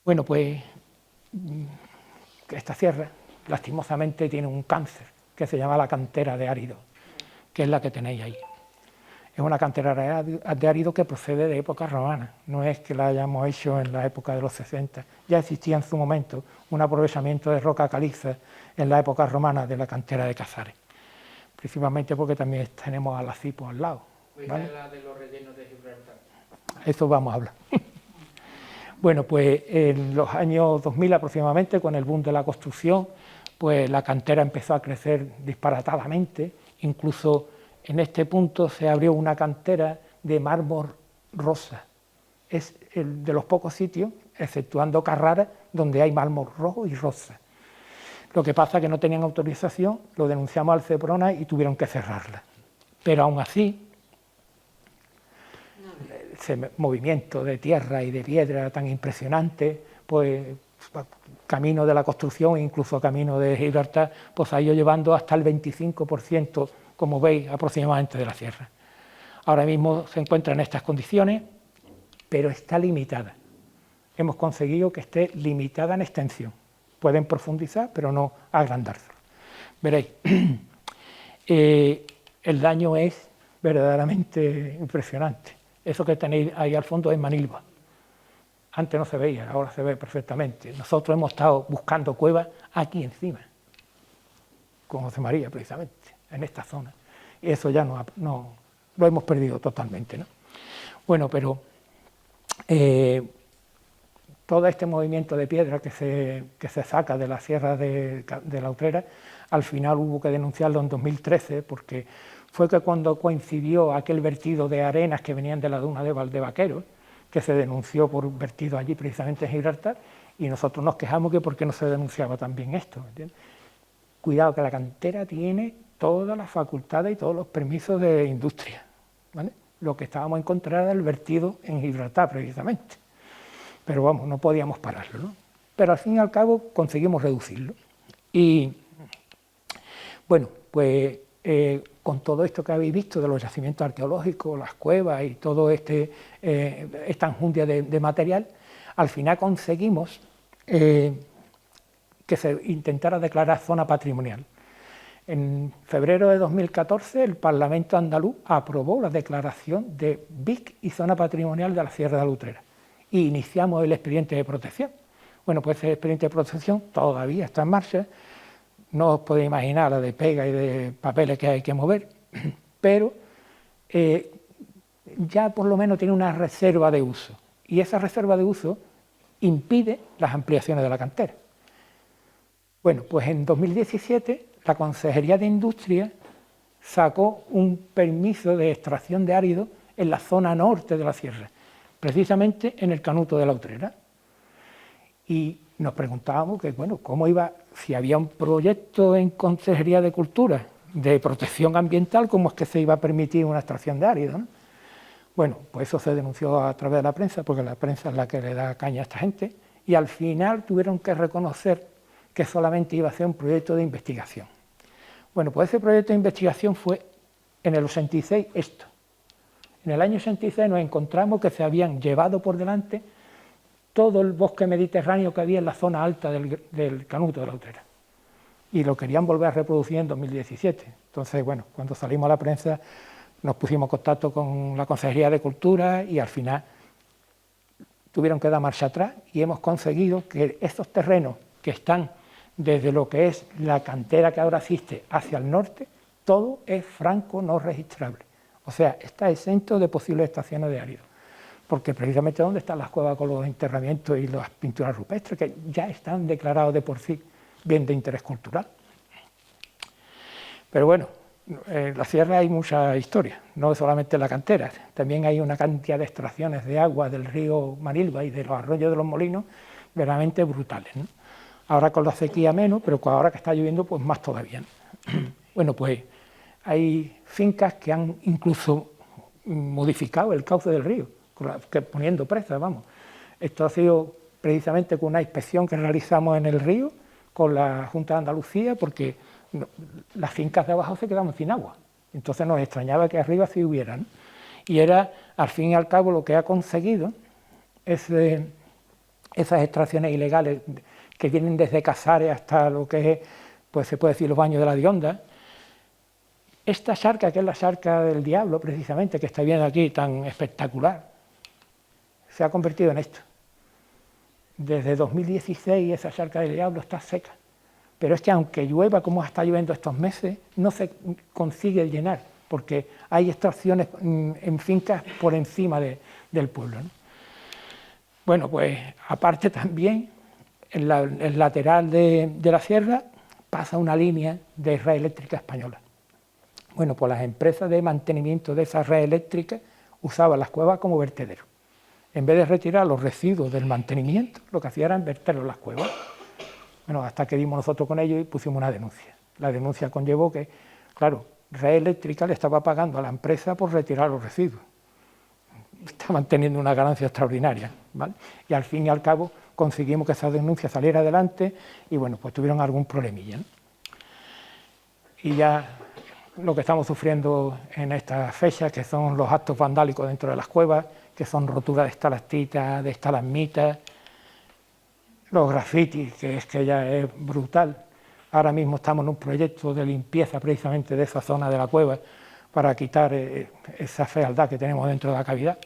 Bueno, pues esta sierra, lastimosamente, tiene un cáncer que se llama la cantera de árido, que es la que tenéis ahí. Es una cantera de árido que procede de época romana, no es que la hayamos hecho en la época de los 60. Ya existía en su momento un aprovechamiento de roca caliza en la época romana de la cantera de Casares, principalmente porque también tenemos a la Cipo al lado, ¿vale? La de los rellenos de Gibraltar. Eso vamos a hablar. Bueno, pues en los años 2000 aproximadamente, con el boom de la construcción, pues la cantera empezó a crecer disparatadamente, incluso en este punto se abrió una cantera de mármol rosa. Es el de los pocos sitios, exceptuando Carrara, donde hay mármol rojo y rosa. Lo que pasa es que no tenían autorización, lo denunciamos al Seprona y tuvieron que cerrarla. Pero aún así, ese movimiento de tierra y de piedra tan impresionante, pues camino de la construcción, incluso camino de Gibraltar, pues ha ido llevando hasta el 25%, como veis, aproximadamente de la sierra. Ahora mismo se encuentra en estas condiciones, pero está limitada. Hemos conseguido que esté limitada en extensión. Pueden profundizar, pero no agrandarse. Veréis, el daño es verdaderamente impresionante. Eso que tenéis ahí al fondo es Manilva. Antes no se veía, ahora se ve perfectamente. Nosotros hemos estado buscando cuevas aquí encima, con José María precisamente, en esta zona. Y eso ya no lo hemos perdido totalmente, ¿no? Bueno, pero todo este movimiento de piedra que se saca de la Sierra de la Utrera, al final hubo que denunciarlo en 2013, porque fue que cuando coincidió aquel vertido de arenas que venían de la duna de Valdevaquero, que se denunció por un vertido allí precisamente en Gibraltar, y nosotros nos quejamos que por qué no se denunciaba también esto, ¿entiendes? Cuidado, que la cantera tiene todas las facultades y todos los permisos de industria, ¿vale? Lo que estábamos en contra era el vertido en Gibraltar precisamente, pero vamos, no podíamos pararlo, ¿no? Pero al fin y al cabo conseguimos reducirlo. Y bueno, pues con todo esto que habéis visto de los yacimientos arqueológicos, las cuevas y todo esta enjundia de material, al final conseguimos que se intentara declarar zona patrimonial. En febrero de 2014 el Parlamento andaluz aprobó la declaración de BIC y zona patrimonial de la Sierra de la Utrera y iniciamos el expediente de protección. Bueno, pues ese expediente de protección todavía está en marcha. No os podéis imaginar la de pega y de papeles que hay que mover, pero ya por lo menos tiene una reserva de uso, y esa reserva de uso impide las ampliaciones de la cantera. Bueno, pues en 2017 la Consejería de Industria sacó un permiso de extracción de árido en la zona norte de la sierra, precisamente en el Canuto de la Utrera. Y nos preguntábamos que, bueno, cómo iba, si había un proyecto en Consejería de Cultura de protección ambiental, ¿cómo es que se iba a permitir una extracción de árido, ¿no? Bueno, pues eso se denunció a través de la prensa, porque la prensa es la que le da caña a esta gente, y al final tuvieron que reconocer que solamente iba a ser un proyecto de investigación. Bueno, pues ese proyecto de investigación fue en el 86 esto. En el año 86 nos encontramos que se habían llevado por delante todo el bosque mediterráneo que había en la zona alta del Canuto de la Utrera. Y lo querían volver a reproducir en 2017. Entonces, bueno, cuando salimos a la prensa nos pusimos en contacto con la Consejería de Cultura y al final tuvieron que dar marcha atrás y hemos conseguido que estos terrenos que están desde lo que es la cantera que ahora existe hacia el norte, todo es franco no registrable. O sea, está exento de posibles extracciones de árido. Porque precisamente donde están las cuevas con los enterramientos y las pinturas rupestres, que ya están declarados de por sí bien de interés cultural. Pero bueno, en la sierra hay mucha historia, no solamente la cantera, también hay una cantidad de extracciones de agua del río Manilva y de los arroyos de los molinos verdaderamente brutales, ¿no? Ahora con la sequía menos, pero ahora que está lloviendo pues más todavía, ¿no? Bueno, pues hay fincas que han incluso modificado el cauce del río, poniendo presas, vamos. Esto ha sido precisamente con una inspección que realizamos en el río con la Junta de Andalucía, porque las fincas de abajo se quedaban sin agua. Entonces nos extrañaba que arriba sí hubiera, ¿no? Y era, al fin y al cabo, lo que ha conseguido esas extracciones ilegales que vienen desde Casares hasta lo que es, pues se puede decir, los baños de la Dionda. Esta charca, que es la charca del diablo, precisamente, que está viendo aquí, tan espectacular, se ha convertido en esto. Desde 2016 esa charca del diablo está seca. Pero es que aunque llueva como está lloviendo estos meses, no se consigue llenar, porque hay extracciones en fincas por encima del pueblo, ¿no? Bueno, pues aparte también, en el lateral de la sierra pasa una línea de red eléctrica española. Bueno, pues las empresas de mantenimiento de esa red eléctrica usaban las cuevas como vertedero. En vez de retirar los residuos del mantenimiento, lo que hacían era verterlos en las cuevas. Bueno, hasta que dimos nosotros con ellos y pusimos una denuncia. La denuncia conllevó que, claro, Red Eléctrica le estaba pagando a la empresa por retirar los residuos. Estaban teniendo una ganancia extraordinaria, ¿vale? Y al fin y al cabo conseguimos que esa denuncia saliera adelante y, bueno, pues tuvieron algún problemilla, ¿no? Y ya lo que estamos sufriendo en estas fechas, que son los actos vandálicos dentro de las cuevas, que son roturas de estalactitas, de estalagmitas, los grafitis, que es que ya es brutal. Ahora mismo estamos en un proyecto de limpieza precisamente de esa zona de la cueva para quitar esa fealdad que tenemos dentro de la cavidad.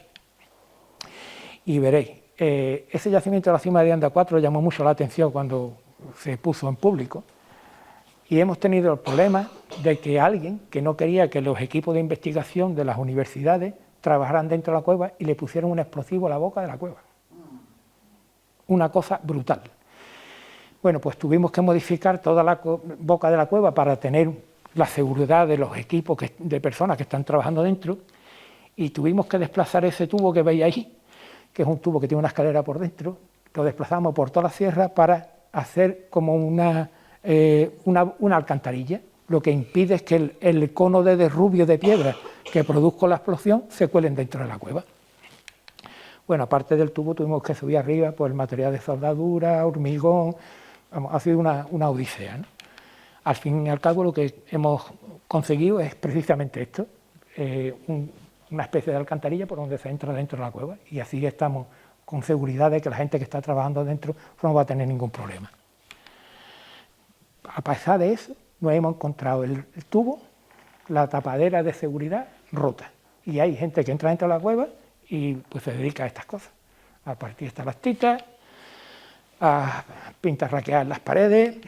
Y veréis, ese yacimiento de la cima de Anda 4 llamó mucho la atención cuando se puso en público y hemos tenido el problema de que alguien que no quería que los equipos de investigación de las universidades trabajaran dentro de la cueva y le pusieron un explosivo a la boca de la cueva. Una cosa brutal. Bueno, pues tuvimos que modificar toda la boca de la cueva para tener la seguridad de los equipos de personas que están trabajando dentro y tuvimos que desplazar ese tubo que veis ahí, que es un tubo que tiene una escalera por dentro, lo desplazamos por toda la sierra para hacer como una alcantarilla, lo que impide es que el cono de derrubio de piedra que produjo la explosión se cuelen dentro de la cueva. Bueno, aparte del tubo tuvimos que subir arriba por el material de soldadura, hormigón, vamos, ha sido una odisea, ¿no? Al fin y al cabo lo que hemos conseguido es precisamente esto, una especie de alcantarilla por donde se entra dentro de la cueva y así estamos con seguridad de que la gente que está trabajando dentro no va a tener ningún problema. A pesar de eso, nos hemos encontrado el tubo, la tapadera de seguridad rota y hay gente que entra dentro de la cueva y pues se dedica a estas cosas, a partir estalactitas, a pintarraquear las paredes,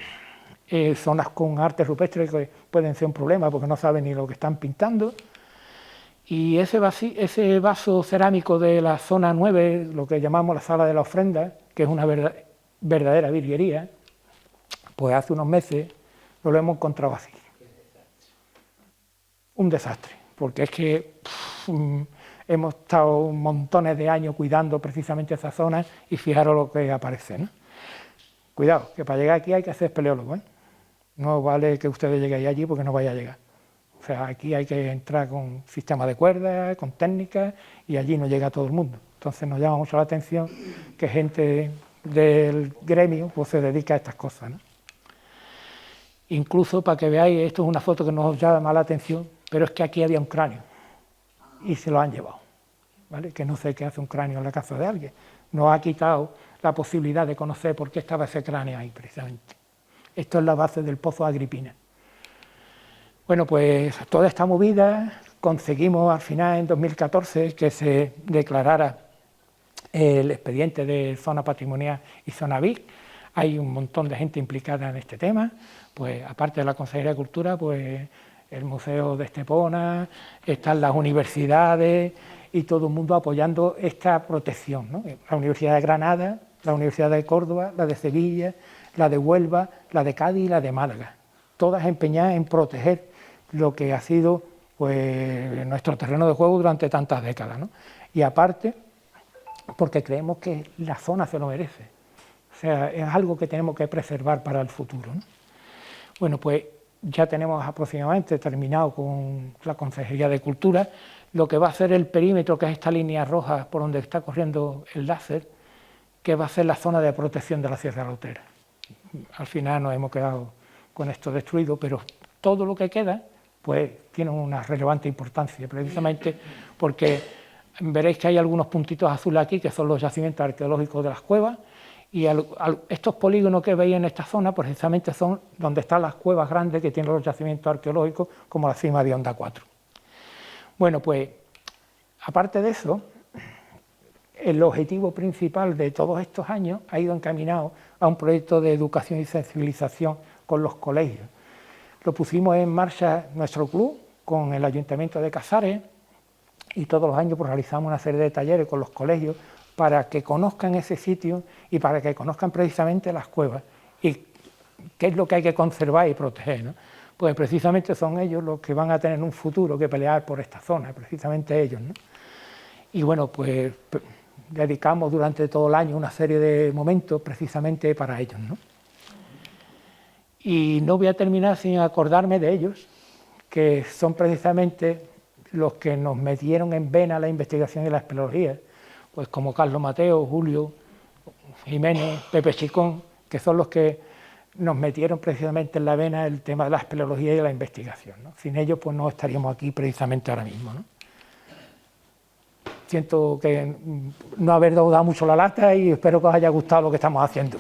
zonas con arte rupestre que pueden ser un problema porque no saben ni lo que están pintando. Y ese vaso cerámico de la zona 9, lo que llamamos la sala de la ofrenda, que es una verdadera virguería, pues hace unos meses lo hemos encontrado así. Un desastre, porque es que hemos estado montones de años cuidando precisamente esa zona y fijaros lo que aparece, ¿no? Cuidado, que para llegar aquí hay que ser espeleólogo, ¿eh? No vale que ustedes lleguen allí porque no vaya a llegar. O sea, aquí hay que entrar con sistema de cuerdas, con técnicas, y allí no llega todo el mundo. Entonces nos llama mucho la atención que gente del gremio pues se dedica a estas cosas, ¿no? Incluso, para que veáis, esto es una foto que nos llama la atención, pero es que aquí había un cráneo y se lo han llevado, ¿vale? Que no sé qué hace un cráneo en la casa de alguien. Nos ha quitado la posibilidad de conocer por qué estaba ese cráneo ahí, precisamente. Esto es la base del Pozo Agripina. Bueno, pues toda esta movida conseguimos al final, en 2014, que se declarara el expediente de zona patrimonial y zona BIC. Hay un montón de gente implicada en este tema, pues aparte de la Consejería de Cultura, pues el Museo de Estepona, están las universidades y todo el mundo apoyando esta protección, ¿no? La Universidad de Granada, la Universidad de Córdoba, la de Sevilla, la de Huelva, la de Cádiz y la de Málaga, todas empeñadas en proteger lo que ha sido pues nuestro terreno de juego durante tantas décadas, ¿no? Y aparte, porque creemos que la zona se lo merece. O sea, es algo que tenemos que preservar para el futuro, ¿no? Bueno, pues ya tenemos aproximadamente terminado con la Consejería de Cultura lo que va a ser el perímetro, que es esta línea roja por donde está corriendo el láser, que va a ser la zona de protección de la Sierra de la Utrera. Al final nos hemos quedado con esto destruido, pero todo lo que queda pues tiene una relevante importancia, precisamente porque veréis que hay algunos puntitos azules aquí, que son los yacimientos arqueológicos de las cuevas, y estos polígonos que veis en esta zona precisamente son donde están las cuevas grandes que tienen los yacimientos arqueológicos, como la cima de Onda 4. Bueno, pues aparte de eso, el objetivo principal de todos estos años ha ido encaminado a un proyecto de educación y sensibilización con los colegios. Lo pusimos en marcha nuestro club con el Ayuntamiento de Casares, y todos los años pues realizamos una serie de talleres con los colegios para que conozcan ese sitio y para que conozcan precisamente las cuevas y qué es lo que hay que conservar y proteger, ¿no? Pues precisamente son ellos los que van a tener un futuro que pelear por esta zona, precisamente ellos, ¿no? Y bueno, pues dedicamos durante todo el año una serie de momentos precisamente para ellos, ¿no? Y no voy a terminar sin acordarme de ellos, que son precisamente los que nos metieron en vena la investigación y la espeleología, pues como Carlos Mateo, Julio Jiménez, Pepe Chicón, que son los que nos metieron precisamente en la vena el tema de la espeleología y de la investigación, ¿no? Sin ellos pues no estaríamos aquí precisamente ahora mismo, ¿no? Siento que no haber dado mucho la lata y espero que os haya gustado lo que estamos haciendo.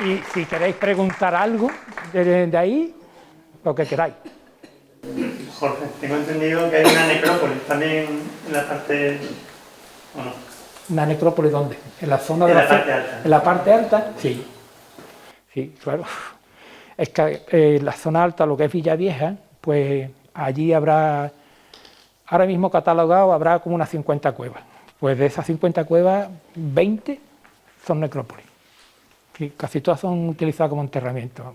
Y si queréis preguntar algo de ahí, lo que queráis. Jorge, tengo entendido que hay una necrópolis también en la parte... ¿o no? ¿Una necrópolis dónde? ¿En la zona de En la parte alta. ¿En la parte alta? Sí. Sí, claro. Es que la zona alta, lo que es Villavieja, pues allí habrá, ahora mismo catalogado, habrá como unas 50 cuevas. Pues de esas 50 cuevas, 20 son necrópolis. Sí, casi todas son utilizadas como enterramiento.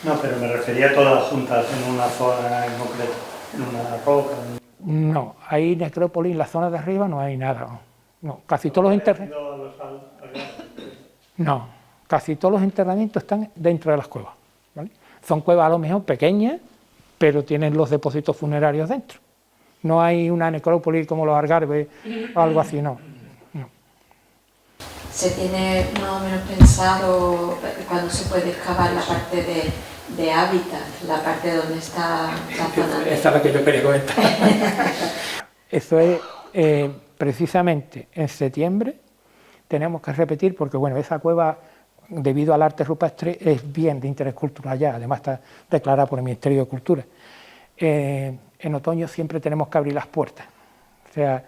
No, pero me refería a todas juntas en una zona en concreto, en una roca. No, hay necrópolis en la zona de arriba, no hay nada. No, casi todos los enterramientos. No, casi todos los enterramientos están dentro de las cuevas, ¿vale? Son cuevas a lo mejor pequeñas, pero tienen los depósitos funerarios dentro. No hay una necrópolis como los Algarves o algo así, no. ¿Se tiene más o menos pensado cuándo se puede excavar la parte de hábitat, la parte donde está la zona? Esa es la que yo quería comentar. Eso es precisamente en septiembre. Tenemos que repetir porque bueno, esa cueva, debido al arte rupestre, es bien de interés cultural ya, además está declarada por el Ministerio de Cultura. En otoño siempre tenemos que abrir las puertas. O sea,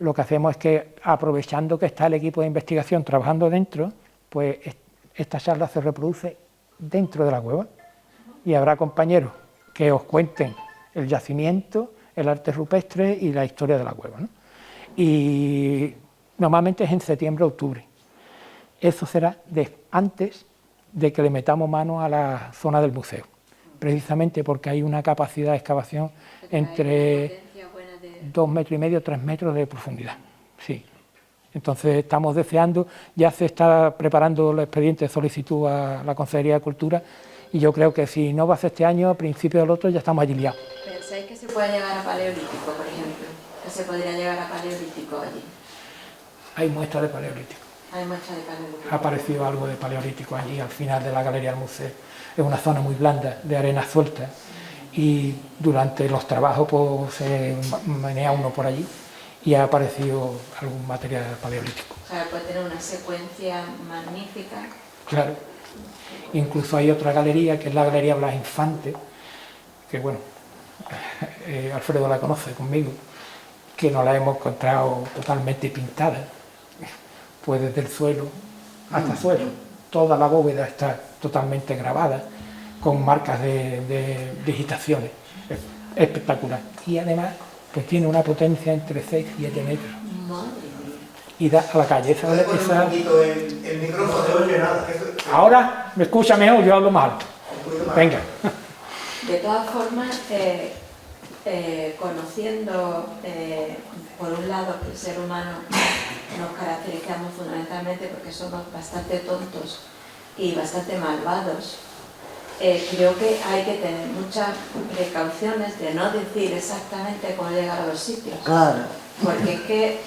lo que hacemos es que, aprovechando que está el equipo de investigación trabajando dentro, pues esta charla se reproduce dentro de la cueva y habrá compañeros que os cuenten el yacimiento, el arte rupestre y la historia de la cueva, ¿no? Y normalmente es en septiembre o octubre. Eso será antes de que le metamos mano a la zona del museo, precisamente porque hay una capacidad de excavación entre 2,5 metros, 3 metros de profundidad. Sí. Entonces estamos deseando, ya se está preparando el expediente de solicitud a la Consejería de Cultura y yo creo que si no va a ser este año, a principios del otro ya estamos allí liados. ¿Pensáis que se puede llegar a Paleolítico, por ejemplo? ¿Que se podría llegar a Paleolítico allí? Hay muestras de Paleolítico. Hay muestras de Paleolítico. Ha aparecido algo de Paleolítico allí, al final de la galería del museo. Es una zona muy blanda, de arena suelta, y durante los trabajos pues, se menea uno por allí y ha aparecido algún material paleolítico. O sea, puede tener una secuencia magnífica. Claro. Incluso hay otra galería, que es la Galería Blas Infante, que bueno, Alfredo la conoce conmigo, que nos la hemos encontrado totalmente pintada, pues desde el suelo hasta el suelo. Toda la bóveda está totalmente grabada, con marcas de digitaciones. Es espectacular. Y además, pues tiene una potencia entre 6 y 7 metros. Madre mía. Y da a la calle. Esa, ¿Puedes poner un poquito el micrófono? No oye nada. Ahora, ¿me escucha mejor? Yo hablo más alto. Un poquito más. Venga. De todas formas, conociendo, por un lado, que el ser humano nos caracterizamos fundamentalmente porque somos bastante tontos y bastante malvados, creo que hay que tener muchas precauciones de no decir exactamente cómo llegar a los sitios. Claro. Porque es que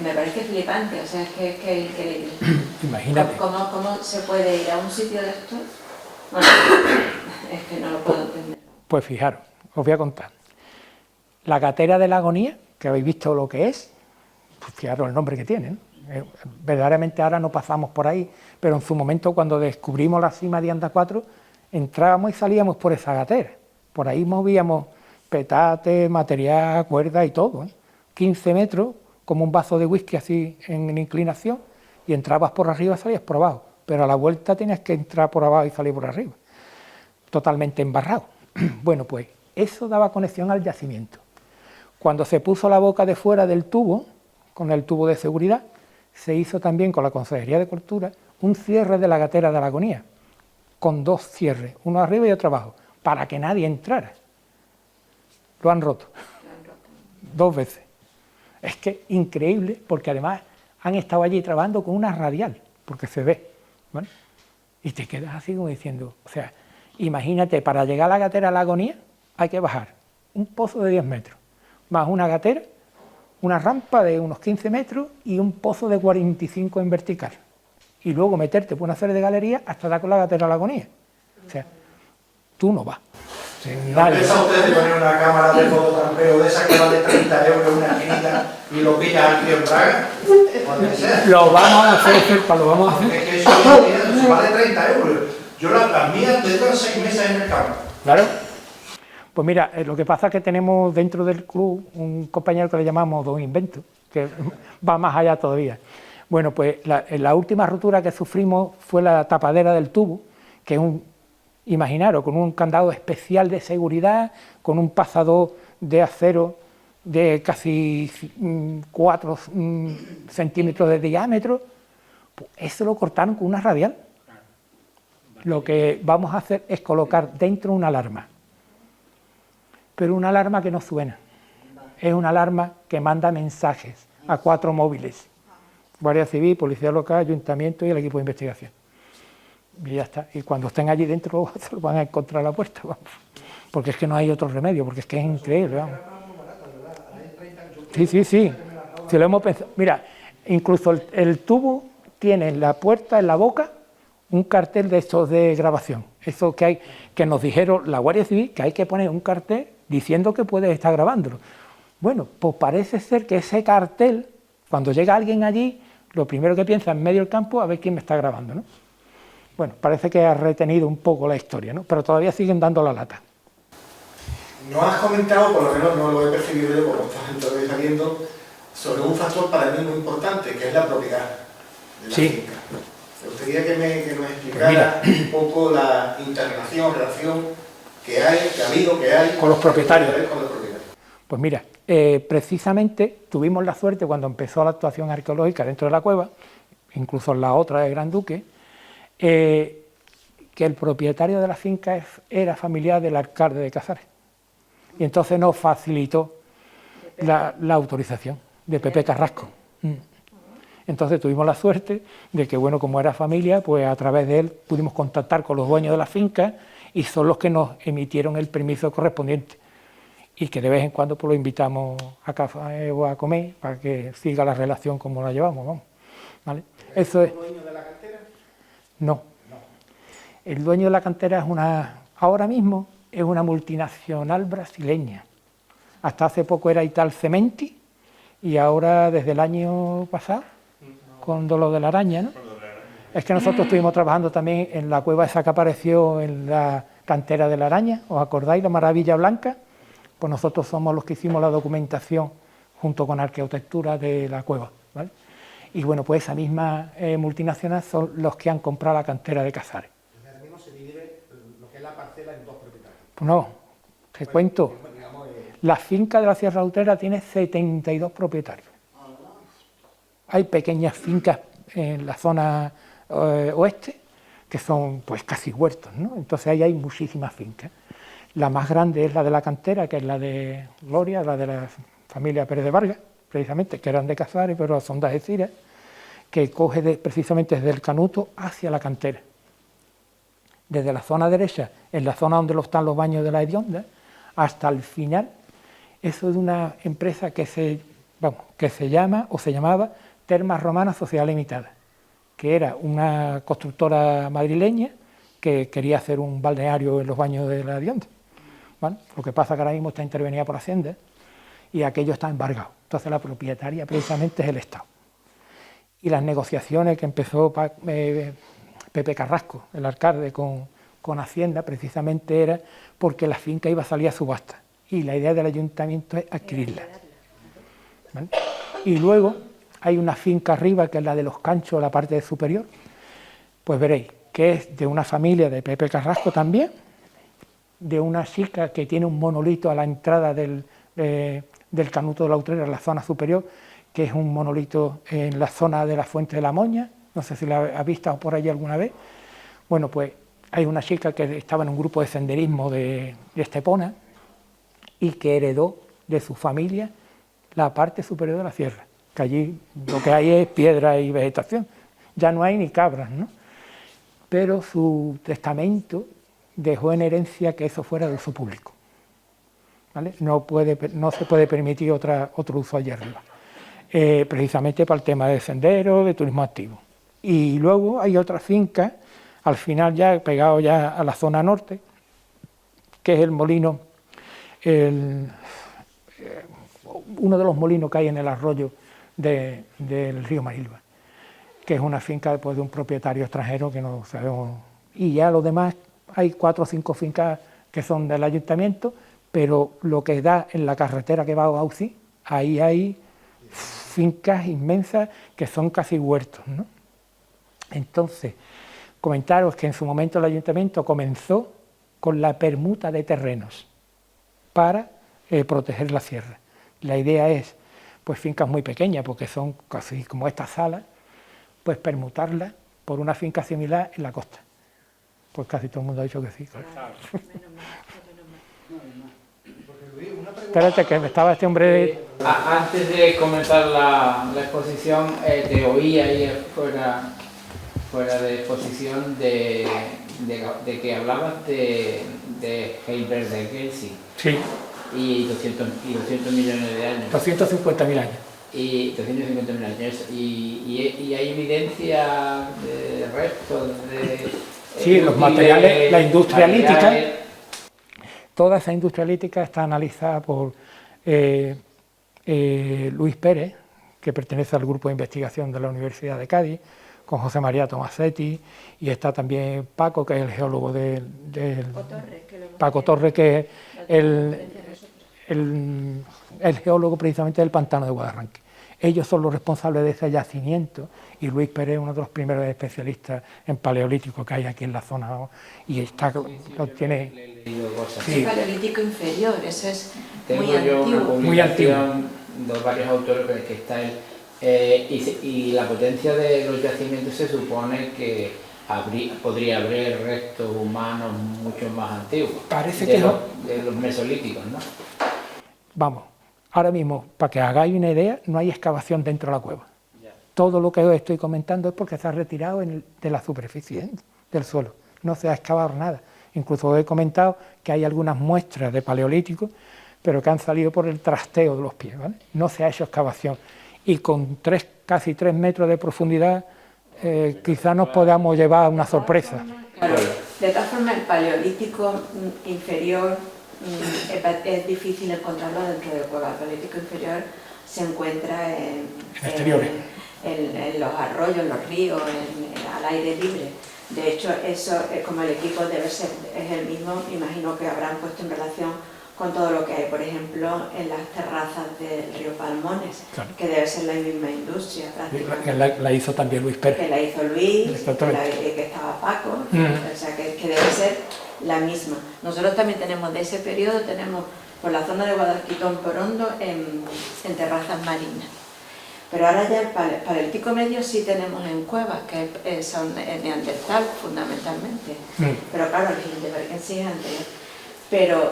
me parece flipante, o sea, es que es increíble. Imagínate. ¿Cómo se puede ir a un sitio de estos? Bueno, es que no lo puedo entender. Pues fijaros, os voy a contar. La gatera de la Agonía, que habéis visto lo que es, pues fijaros el nombre que tiene, ¿no? Verdaderamente ahora no pasamos por ahí, pero en su momento cuando descubrimos la cima de Anda 4, entrábamos y salíamos por esa gatera. Por ahí movíamos petate, material, cuerda y todo, ¿eh? 15 metros, como un vaso de whisky así en inclinación, y entrabas por arriba y salías por abajo, pero a la vuelta tenías que entrar por abajo y salir por arriba, totalmente embarrado. Bueno, pues eso daba conexión al yacimiento. Cuando se puso la boca de fuera del tubo, con el tubo de seguridad, se hizo también con la Consejería de Cultura un cierre de la gatera de la Agonía, con 2 cierres, uno arriba y otro abajo, para que nadie entrara. Lo han roto 2 veces. Es que increíble, porque además han estado allí trabajando con una radial, porque se ve, ¿vale? Y te quedas así como diciendo, o sea, imagínate, para llegar a la gatera de la Agonía hay que bajar un pozo de 10 metros, más una gatera, una rampa de unos 15 metros y un pozo de 45 en vertical. Y luego meterte por una serie de galerías hasta dar con la gatera de la Agonía. O sea, tú no vas. ¿No piensa usted de poner una cámara de fototrampeo de esa que vale 30 euros una esquinita y lo pilla aquí en Braga? Puede ser. Lo vamos a hacer, Felpa, lo vamos a hacer. Es que eso vale 30 euros. Yo las mías te duran 6 meses en el campo. Claro. Pues mira, lo que pasa es que tenemos dentro del club un compañero que le llamamos Don Invento, que va más allá todavía. Bueno, pues la última rotura que sufrimos fue la tapadera del tubo, que es imaginaros, con un candado especial de seguridad, con un pasador de acero de casi 4 centímetros de diámetro. Pues eso lo cortaron con una radial. Lo que vamos a hacer es colocar dentro una alarma, pero una alarma que no suena. Es una alarma que manda mensajes a 4 móviles: Guardia Civil, Policía Local, Ayuntamiento y el equipo de investigación. Y ya está. Y cuando estén allí dentro lo van a encontrar a la puerta, vamos. Porque es que no hay otro remedio, porque es que es increíble, vamos. Sí. Si lo hemos pensado. Mira, incluso el tubo tiene en la puerta, en la boca, un cartel de estos de grabación. Eso que hay, que nos dijeron la Guardia Civil, que hay que poner un cartel diciendo que puedes estar grabándolo. Bueno, pues parece ser que ese cartel, cuando llega alguien allí, lo primero que piensa en medio del campo, a ver quién me está grabando, ¿no? Bueno, parece que ha retenido un poco la historia, ¿no? Pero todavía siguen dando la lata. No has comentado, por lo menos no lo he percibido yo, como estás saliendo, sobre un factor para mí muy importante, que es la propiedad de la finca. Me gustaría que nos explicara un poco la interrelación, relación que ha habido, que hay con los propietarios. Con los propietarios. Pues mira, precisamente tuvimos la suerte cuando empezó la actuación arqueológica dentro de la cueva, incluso en la otra de Gran Duque, que el propietario de la finca era familiar del alcalde de Casares. Y entonces nos facilitó la autorización de Pepe Carrasco. Entonces tuvimos la suerte de que, bueno, como era familia, pues a través de él pudimos contactar con los dueños de la finca y son los que nos emitieron el permiso correspondiente. Y que de vez en cuando pues lo invitamos a café o a comer para que siga la relación como la llevamos, vamos. ¿Vale? Eso es. ¿El dueño de la cantera? No. El dueño de la cantera es ahora mismo es una multinacional brasileña. Hasta hace poco era Ital Cementi y ahora desde el año pasado, con lo de la araña, ¿no? Es que nosotros estuvimos trabajando también en la cueva esa que apareció en la cantera de la araña, ¿os acordáis? La Maravilla Blanca. Pues nosotros somos los que hicimos la documentación junto con Arqueotectura de la cueva, ¿vale? Y bueno, pues esa misma multinacional son los que han comprado la cantera de Casares. Ahora mismo se divide lo que es la parcela en dos propietarios. Pues no, te cuento, la finca de la Sierra de Utrera tiene 72 propietarios. Hay pequeñas fincas en la zona oeste que son pues casi huertos, ¿no? Entonces ahí hay muchísimas fincas. La más grande es la de la cantera, que es la de Gloria, la de la familia Pérez de Vargas, precisamente, que eran de Casares, pero son de Algeciras, que coge precisamente desde el Canuto hacia la cantera. Desde la zona derecha, en la zona donde están los baños de la hedionda, hasta el final, eso es de una empresa que se llama o se llamaba Termas Romanas Sociedad Limitada, que era una constructora madrileña que quería hacer un balneario en los baños de la hedionda. ¿Vale? Lo que pasa es que ahora mismo está intervenida por Hacienda y aquello está embargado. Entonces la propietaria precisamente es el Estado. Y las negociaciones que empezó Pepe Carrasco, el alcalde, con Hacienda, precisamente era porque la finca iba a salir a subasta. Y la idea del ayuntamiento es adquirirla. ¿Vale? Y luego hay una finca arriba, que es la de los Canchos, la parte superior, pues veréis que es de una familia de Pepe Carrasco también, de una chica que tiene un monolito a la entrada del Canuto de la Utrera, en la zona superior, que es un monolito en la zona de la Fuente de la Moña, no sé si la has visto por allí alguna vez. Bueno, pues hay una chica que estaba en un grupo de senderismo de Estepona y que heredó de su familia la parte superior de la sierra, que allí lo que hay es piedra y vegetación, ya no hay ni cabras, ¿no? Pero su testamento dejó en herencia que eso fuera de uso público, ¿vale? No se puede permitir otro uso allí arriba, precisamente para el tema de senderos, de turismo activo. Y luego hay otra finca, al final ya pegado ya a la zona norte, que es el molino, uno de los molinos que hay en el arroyo del río Marilva, que es una finca pues, de un propietario extranjero que no sabemos. Y ya los demás, hay 4 o 5 fincas que son del ayuntamiento, pero lo que da en la carretera que va a Baucí, ahí hay fincas inmensas que son casi huertos, ¿no? Entonces, comentaros que en su momento el ayuntamiento comenzó con la permuta de terrenos para proteger la sierra. La idea es, pues fincas muy pequeñas, porque son casi como esta sala, pues permutarlas por una finca similar en la costa. Pues casi todo el mundo ha dicho que sí. Claro. Espérate, que me estaba este hombre... Antes de comenzar la exposición, te oí ahí fuera de exposición de que hablabas de Heidelberg de Gelsing. Sí. Y 200 millones de años. 250.000 años. Y 250.000 años. Y hay evidencia de restos de... Sí, los materiales, la industria lítica, toda esa industria lítica está analizada por Luis Pérez, que pertenece al grupo de investigación de la Universidad de Cádiz, con José María Tomasetti, y está también Paco, que es el geólogo Paco Torres, que es el geólogo precisamente del pantano de Guadarranque. Ellos son los responsables de ese yacimiento y Luis Pérez es uno de los primeros especialistas en paleolítico que hay aquí en la zona, ¿no? Y está, tiene... Sí. Paleolítico inferior, eso es Tengo muy yo antiguo. una publicación de varios autores que está y la potencia de los yacimientos se supone que podría haber restos humanos mucho más antiguos. Parece que no. De los mesolíticos, ¿no? Vamos. Ahora mismo, para que hagáis una idea, no hay excavación dentro de la cueva. todo lo que os estoy comentando es porque se ha retirado de la superficie del suelo, no se ha excavado nada. Incluso os he comentado que hay algunas muestras de paleolítico, pero que han salido por el trasteo de los pies, ¿vale? No se ha hecho excavación. Y con casi 3 metros de profundidad, quizás nos podamos llevar a una sorpresa. Claro, de todas formas, el paleolítico inferior es difícil encontrarlo dentro de cuevas. El paleolítico inferior se encuentra en exteriores, en los arroyos, en los ríos, al aire libre. De hecho, eso, como el equipo debe ser, es el mismo, imagino que habrán puesto en relación con todo lo que hay, por ejemplo, en las terrazas del río Palmones, claro, que debe ser la misma industria prácticamente. La hizo también Luis Pérez. Que la hizo Luis, que estaba Paco, o sea, que debe ser la misma. Nosotros también tenemos de ese periodo, tenemos por la zona de Guadalquitón, Porondo, en terrazas marinas. Pero ahora ya el paleolítico medio sí tenemos en cuevas, que son en Neandertal fundamentalmente. Pero claro, el Hildebergen sí es anterior. Pero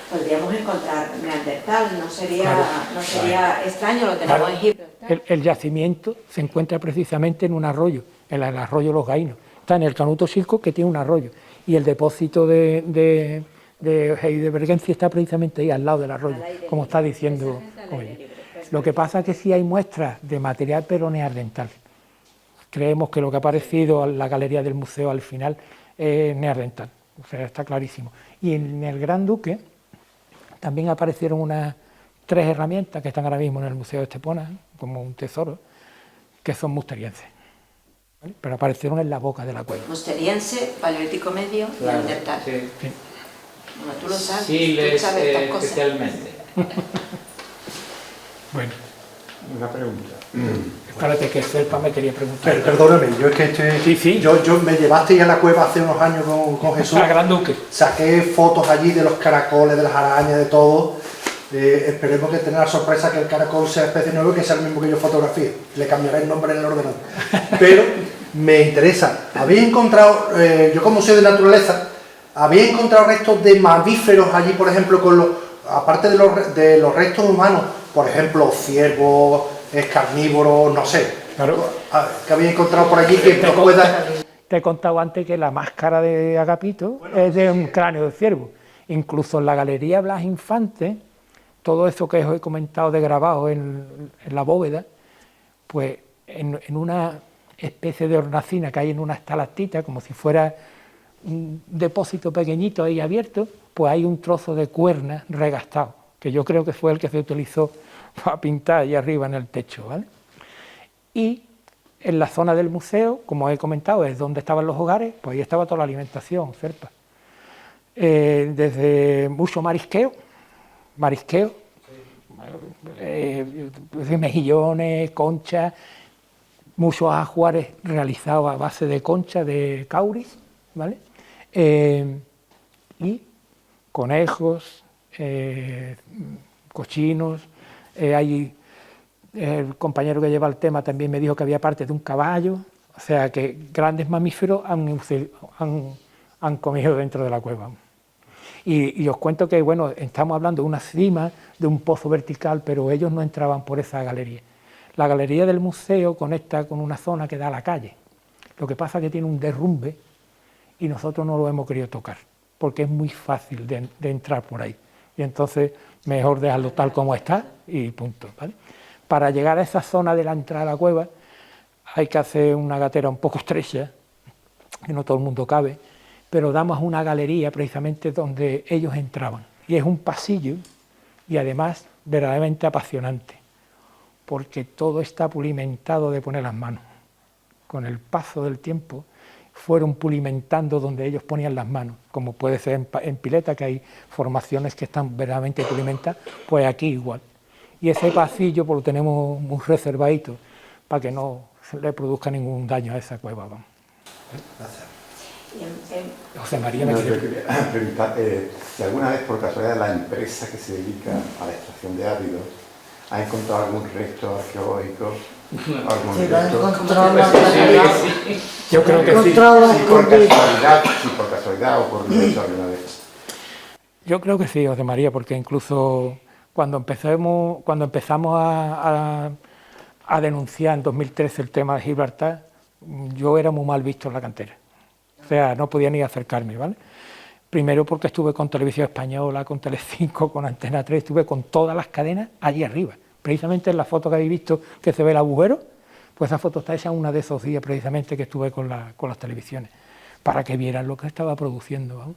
podríamos encontrar Neandertal, no sería extraño, lo tenemos en Gibraltar. El yacimiento se encuentra precisamente en un arroyo, en el arroyo Los Gainos. Está en el Canuto Silco, que tiene un arroyo, y el depósito de Heidelbergen está precisamente ahí al lado del arroyo, como está diciendo hoy. Lo que pasa es que sí hay muestras de material pero neandertal. Creemos que lo que ha aparecido en la galería del museo al final es neandertal, o sea, está clarísimo. Y en el Gran Duque también aparecieron 3 herramientas que están ahora mismo en el Museo de Estepona, como un tesoro, que son musterienses, ¿vale? Pero aparecieron en la boca de la cueva. Musteriense, paleolítico medio, claro, neandertal. Sí. Sí. Bueno, tú lo sabes, sí, tú sabes estas cosas. Especialmente. Bueno. Una pregunta. Espérate, que Felpa me quería preguntar. Perdóname, yo es que sí. Yo me llevasteis a la cueva hace unos años con Jesús. A Gran Duque. Saqué fotos allí de los caracoles, de las arañas, de todo. Esperemos que tenga la sorpresa que el caracol sea especie nueva y que sea el mismo que yo fotografíe. Le cambiaré el nombre en el ordenador. Pero me interesa. ¿Habéis encontrado, yo como museo de naturaleza, habéis encontrado restos de mamíferos allí, por ejemplo, aparte de los restos humanos, por ejemplo, ciervos, carnívoros, no sé? Claro. ¿Qué habéis encontrado por allí que nos pueda...? Te he contado antes que la máscara de Agapito es de un cráneo de ciervo. Incluso en la Galería Blas Infante, todo eso que os he comentado de grabado en la bóveda, pues en una especie de hornacina que hay en una estalactita, como si fuera un depósito pequeñito ahí abierto, pues hay un trozo de cuerna regastado, que yo creo que fue el que se utilizó para pintar ahí arriba en el techo, ¿vale? Y en la zona del museo, como he comentado, es donde estaban los hogares, pues ahí estaba toda la alimentación, Felpa. Desde mucho marisqueo, mejillones, conchas, muchos ajuares realizados a base de concha de cauris, ¿vale? Y conejos, cochinos, hay el compañero que lleva el tema también me dijo que había parte de un caballo, o sea que grandes mamíferos han comido dentro de la cueva. Y os cuento que, bueno, estamos hablando de una cima, de un pozo vertical, pero ellos no entraban por esa galería. La galería del museo conecta con una zona que da a la calle. Lo que pasa es que tiene un derrumbe y nosotros no lo hemos querido tocar, porque es muy fácil de entrar por ahí. Y entonces, mejor dejarlo tal como está y punto, ¿vale? Para llegar a esa zona de la entrada a la cueva hay que hacer una gatera un poco estrecha, que no todo el mundo cabe, pero damos una galería precisamente donde ellos entraban. Y es un pasillo y además verdaderamente apasionante, porque todo está pulimentado de poner las manos. Con el paso del tiempo fueron pulimentando donde ellos ponían las manos, como puede ser en Pileta, que hay formaciones que están verdaderamente pulimentadas, pues aquí igual. Y ese pasillo pues lo tenemos muy reservadito para que no se le produzca ningún daño a esa cueva. Vamos. Gracias. José María me quiere preguntar si alguna vez por casualidad la empresa que se dedica a la extracción de áridos ha encontrado algún resto arqueológico, algún resto... Yo creo que sí. Si por casualidad ocurrió eso alguna vez. Yo creo que sí, José María, porque incluso cuando empezamos a a denunciar en 2013 el tema de Gibraltar, yo era muy mal visto en la cantera. O sea, no podía ni acercarme, ¿vale? Primero porque estuve con Televisión Española, con Telecinco, con Antena 3, estuve con todas las cadenas allí arriba. Precisamente en la foto que habéis visto que se ve el agujero, pues esa foto está hecha una de esos días precisamente que estuve con las televisiones, para que vieran lo que estaba produciendo, ¿vamos?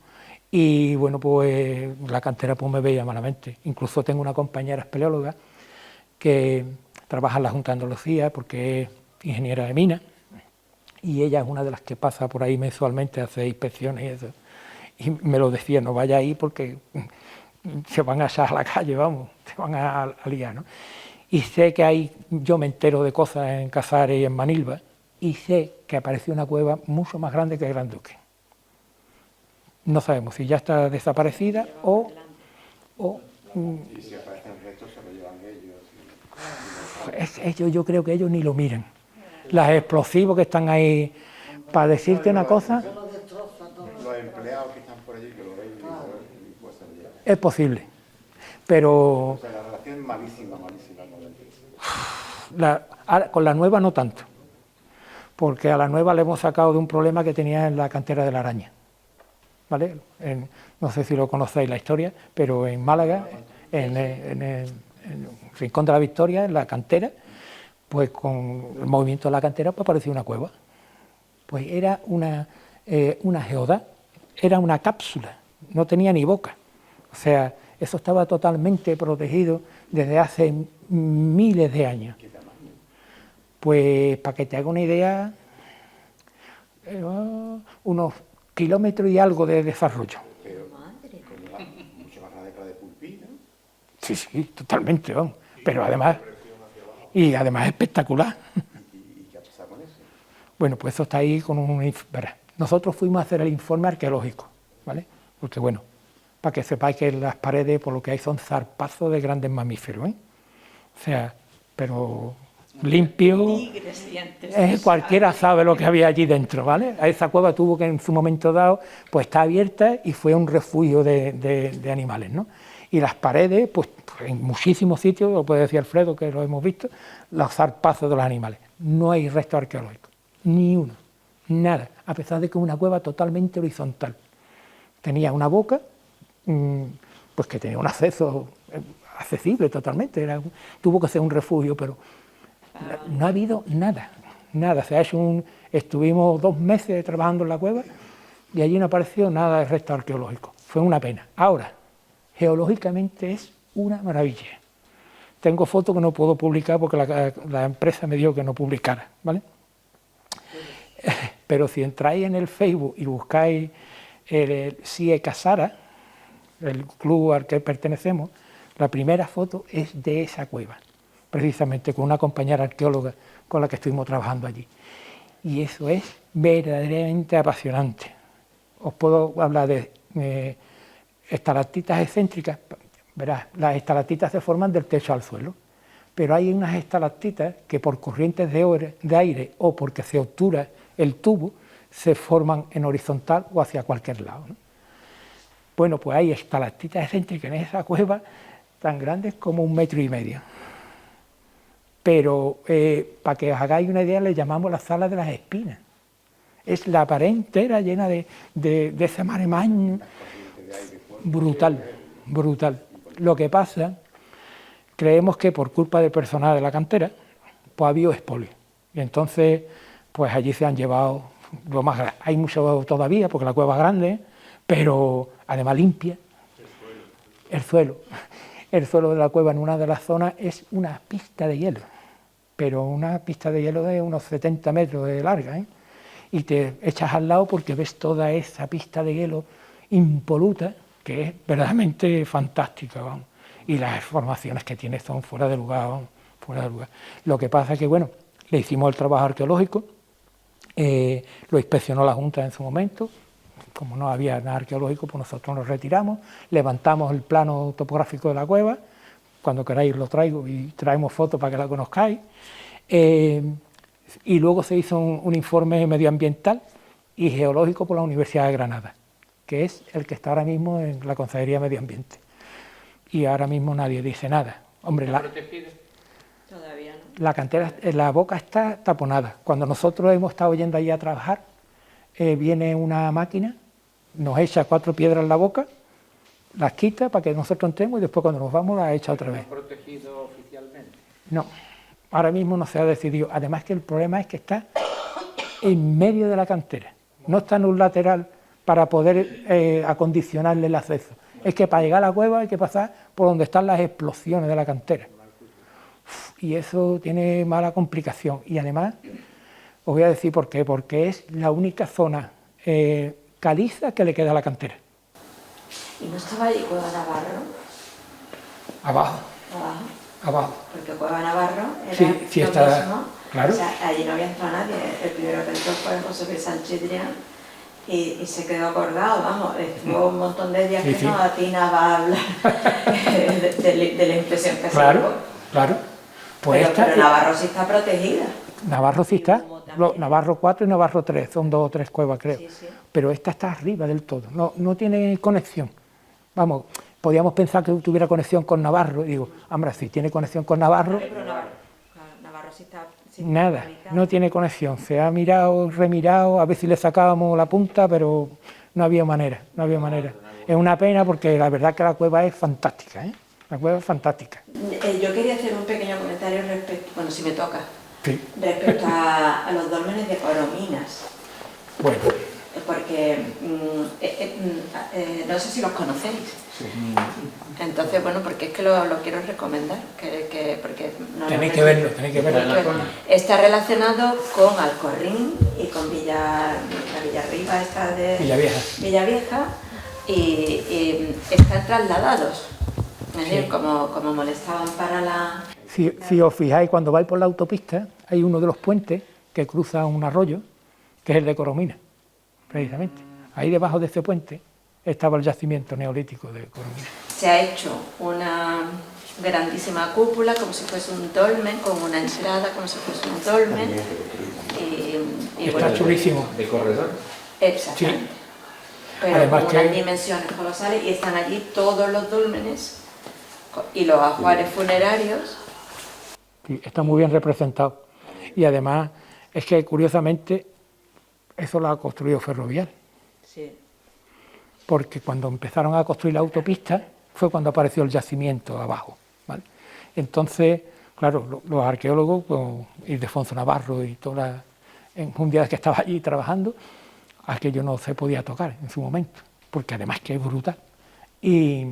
Y bueno, pues la cantera pues me veía malamente. Incluso tengo una compañera espeleóloga que trabaja en la Junta de Andalucía porque es ingeniera de minas, y ella es una de las que pasa por ahí mensualmente a hacer inspecciones y eso. Y me lo decía, no vaya ahí porque se van a echar a la calle, vamos, se van a liar, ¿no? Y sé que hay, yo me entero de cosas en Casares y en Manilva, y sé que apareció una cueva mucho más grande que el Gran Duque. No sabemos si ya está desaparecida o y si aparecen restos se lo llevan ellos. ellos, yo creo que ellos ni lo miran. Los explosivos que están ahí, para decirte una cosa, Los empleados que están por allí que lo ven y pues se lo llevan. es posible, pero O sea, la relación es malísima con la empresa. con la nueva no tanto, porque a la nueva le hemos sacado de un problema que tenía en la cantera de la Araña, ¿vale? No sé si lo conocéis la historia, pero en Málaga, en el Rincón de la Victoria, en la cantera, pues con el movimiento de la cantera pues apareció una cueva. Pues era una geoda, era una cápsula, no tenía ni boca. O sea, eso estaba totalmente protegido desde hace miles de años. Pues para que te haga una idea, unos kilómetros y algo de desarrollo. Pero mucho más grande que la de Pulpí, ¿no? Sí, totalmente, vamos. Pero además espectacular. ¿Y qué ha pasado con eso? Bueno, pues eso está ahí con un... Verá, nosotros fuimos a hacer el informe arqueológico, ¿vale? Porque bueno, para que sepáis que las paredes, por lo que hay, son zarpazos de grandes mamíferos, ¿eh? O sea, pero limpio, cualquiera sabe lo que había allí dentro, ¿vale? A esa cueva tuvo que en su momento dado, pues está abierta y fue un refugio de animales, ¿no? Y las paredes, pues en muchísimos sitios, lo puede decir Alfredo, que lo hemos visto, los zarpazos de los animales. No hay resto arqueológico, ni uno, nada, a pesar de que es una cueva totalmente horizontal. Tenía una boca, pues que tenía un acceso accesible totalmente, tuvo que ser un refugio, pero no ha habido nada. Se ha hecho estuvimos 2 meses trabajando en la cueva y allí no apareció nada de resto arqueológico. Fue una pena. Ahora, geológicamente es una maravilla. Tengo fotos que no puedo publicar porque la empresa me dijo que no publicara, ¿vale? Pero si entráis en el Facebook y buscáis el CIE Casara, el club al que pertenecemos, la primera foto es de esa cueva, precisamente con una compañera arqueóloga con la que estuvimos trabajando allí. Y eso es verdaderamente apasionante. Os puedo hablar de estalactitas excéntricas. Verás, las estalactitas se forman del techo al suelo, pero hay unas estalactitas que por corrientes de aire o porque se obtura el tubo, se forman en horizontal o hacia cualquier lado, ¿no? Bueno, pues hay estalactitas excéntricas en esa cueva tan grandes como 1,5 metros. Pero para que os hagáis una idea, le llamamos la sala de las espinas. Es la pared entera llena de ese maremaño brutal. Lo que pasa, creemos que por culpa del personal de la cantera, pues ha habido expolio. Y entonces, pues allí se han llevado lo más grande. Hay mucho todavía, porque la cueva es grande, pero además limpia. El suelo de la cueva en una de las zonas es una pista de hielo, pero una pista de hielo de unos 70 metros de larga, ¿eh? Y te echas al lado porque ves toda esa pista de hielo impoluta, que es verdaderamente fantástica, vamos. Y las formaciones que tiene son fuera de lugar, vamos, fuera de lugar. Lo que pasa es que, bueno, le hicimos el trabajo arqueológico, lo inspeccionó la Junta en su momento. Como no había nada arqueológico, pues nosotros nos retiramos, levantamos el plano topográfico de la cueva, cuando queráis lo traigo y traemos fotos para que la conozcáis, y luego se hizo un informe medioambiental y geológico por la Universidad de Granada, que es el que está ahora mismo en la Consejería de Medio Ambiente. Y ahora mismo nadie dice nada. Hombre, Todavía no. La cantera, la boca está taponada. Cuando nosotros hemos estado yendo allí a trabajar, viene una máquina, nos echa 4 piedras en la boca, las quita para que nosotros entremos y después cuando nos vamos las echa otra vez. ¿Está protegido oficialmente? No, ahora mismo no se ha decidido. Además que el problema es que está en medio de la cantera. No está en un lateral para poder acondicionarle el acceso. Es que para llegar a la cueva hay que pasar por donde están las explosiones de la cantera. Y eso tiene mala complicación. Y además, os voy a decir por qué. Porque es la única zona caliza que le queda a la cantera. ¿Y no estaba allí Cueva Navarro? Abajo, Abajo. abajo. Porque Cueva Navarro era Sí, lo está, mismo. claro. O sea, allí no había entrado nadie. El primero que entró fue José Luis Sánchez Drián y se quedó acordado, vamos, estuvo un montón de días Sí, que sí. no atinaba a hablar de la impresión que se Claro, llevó. claro. Pues Pero Navarro sí está protegida. Navarro sí está, como también. Navarro 4 y Navarro 3, son 2 o 3 cuevas creo, Sí, sí. pero esta está arriba del todo, no tiene conexión. Vamos, podíamos pensar que tuviera conexión con Navarro, y digo, hombre, si tiene conexión con Navarro, Pero Navarro, claro, Navarro sí está nada, ubicado. no tiene conexión, se ha mirado, remirado, a ver si le sacábamos la punta, pero no había manera, no había manera. Es una pena porque la verdad que la cueva es fantástica, ¿eh? La cueva es fantástica. Yo quería hacer un pequeño comentario respecto, bueno, si me toca, Sí. respecto a los dólmenes de Corominas. Bueno, Porque no sé si los conocéis. Entonces, bueno, porque es que lo quiero recomendar, porque no tenéis lo que verlo, tenéis que verlo. Está relacionado con Alcorrín y con la Villarriba esta de Villavieja. Villavieja y están trasladados. Es decir, como molestaban para la... Si os fijáis, cuando vais por la autopista, hay uno de los puentes que cruza un arroyo, que es el de Coromina, precisamente. Ahí debajo de ese puente estaba el yacimiento neolítico de Coromina. Se ha hecho una grandísima cúpula, como si fuese un dolmen, con una entrada, como si fuese un dolmen. Y Está chulísimo. ¿De corredor? Exactamente. Sí. Pero Además con que- unas dimensiones colosales y están allí todos los dólmenes y los ajuares funerarios. Sí, está muy bien representado. Y además, es que curiosamente, eso lo ha construido Ferrovial. Sí. Porque cuando empezaron a construir la autopista fue cuando apareció el yacimiento abajo, ¿vale? Entonces, claro, los arqueólogos, Ildefonso Navarro y todas en un día que estaba allí trabajando, aquello no se podía tocar en su momento, porque además que es brutal. Y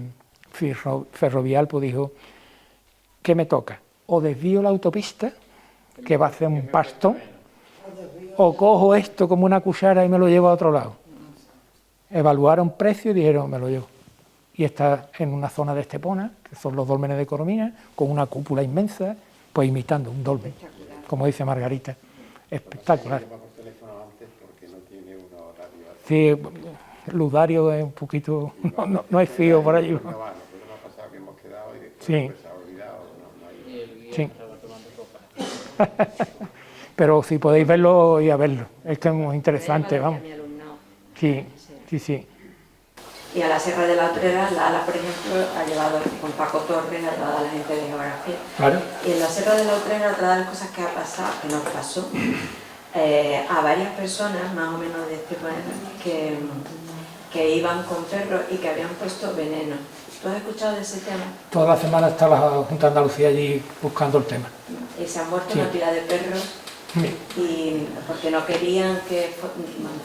Ferrovial pues dijo, ¿qué me toca? O desvío la autopista, que va a hacer un pastón, o cojo esto como una cuchara y me lo llevo a otro lado. Evaluaron precio y dijeron, me lo llevo. Y está en una zona de Estepona, que son los dólmenes de Coromina, con una cúpula inmensa, pues imitando un dolmen, como dice Margarita. Espectacular. Sí, Ludario es un poquito, no es fío por allí. Sí. Sí. Pero si podéis verlo, y a verlo. Es que es muy interesante, vamos. Mi alumnado. Sí, sí, sí. Y a la Sierra de la Utrera, la ALA, por ejemplo, ha llevado con Paco Torres, ha llevado a la gente de geografía. Claro. Y en la Sierra de la Utrera, otra de las cosas que ha pasado, que nos pasó, a varias personas, más o menos de este planeta, que iban con perros y que habían puesto veneno. ¿Tú has escuchado de ese tema? Toda la semana está la Junta de Andalucía allí buscando el tema. Y se han muerto Sí. una pila de perros y porque no querían que... En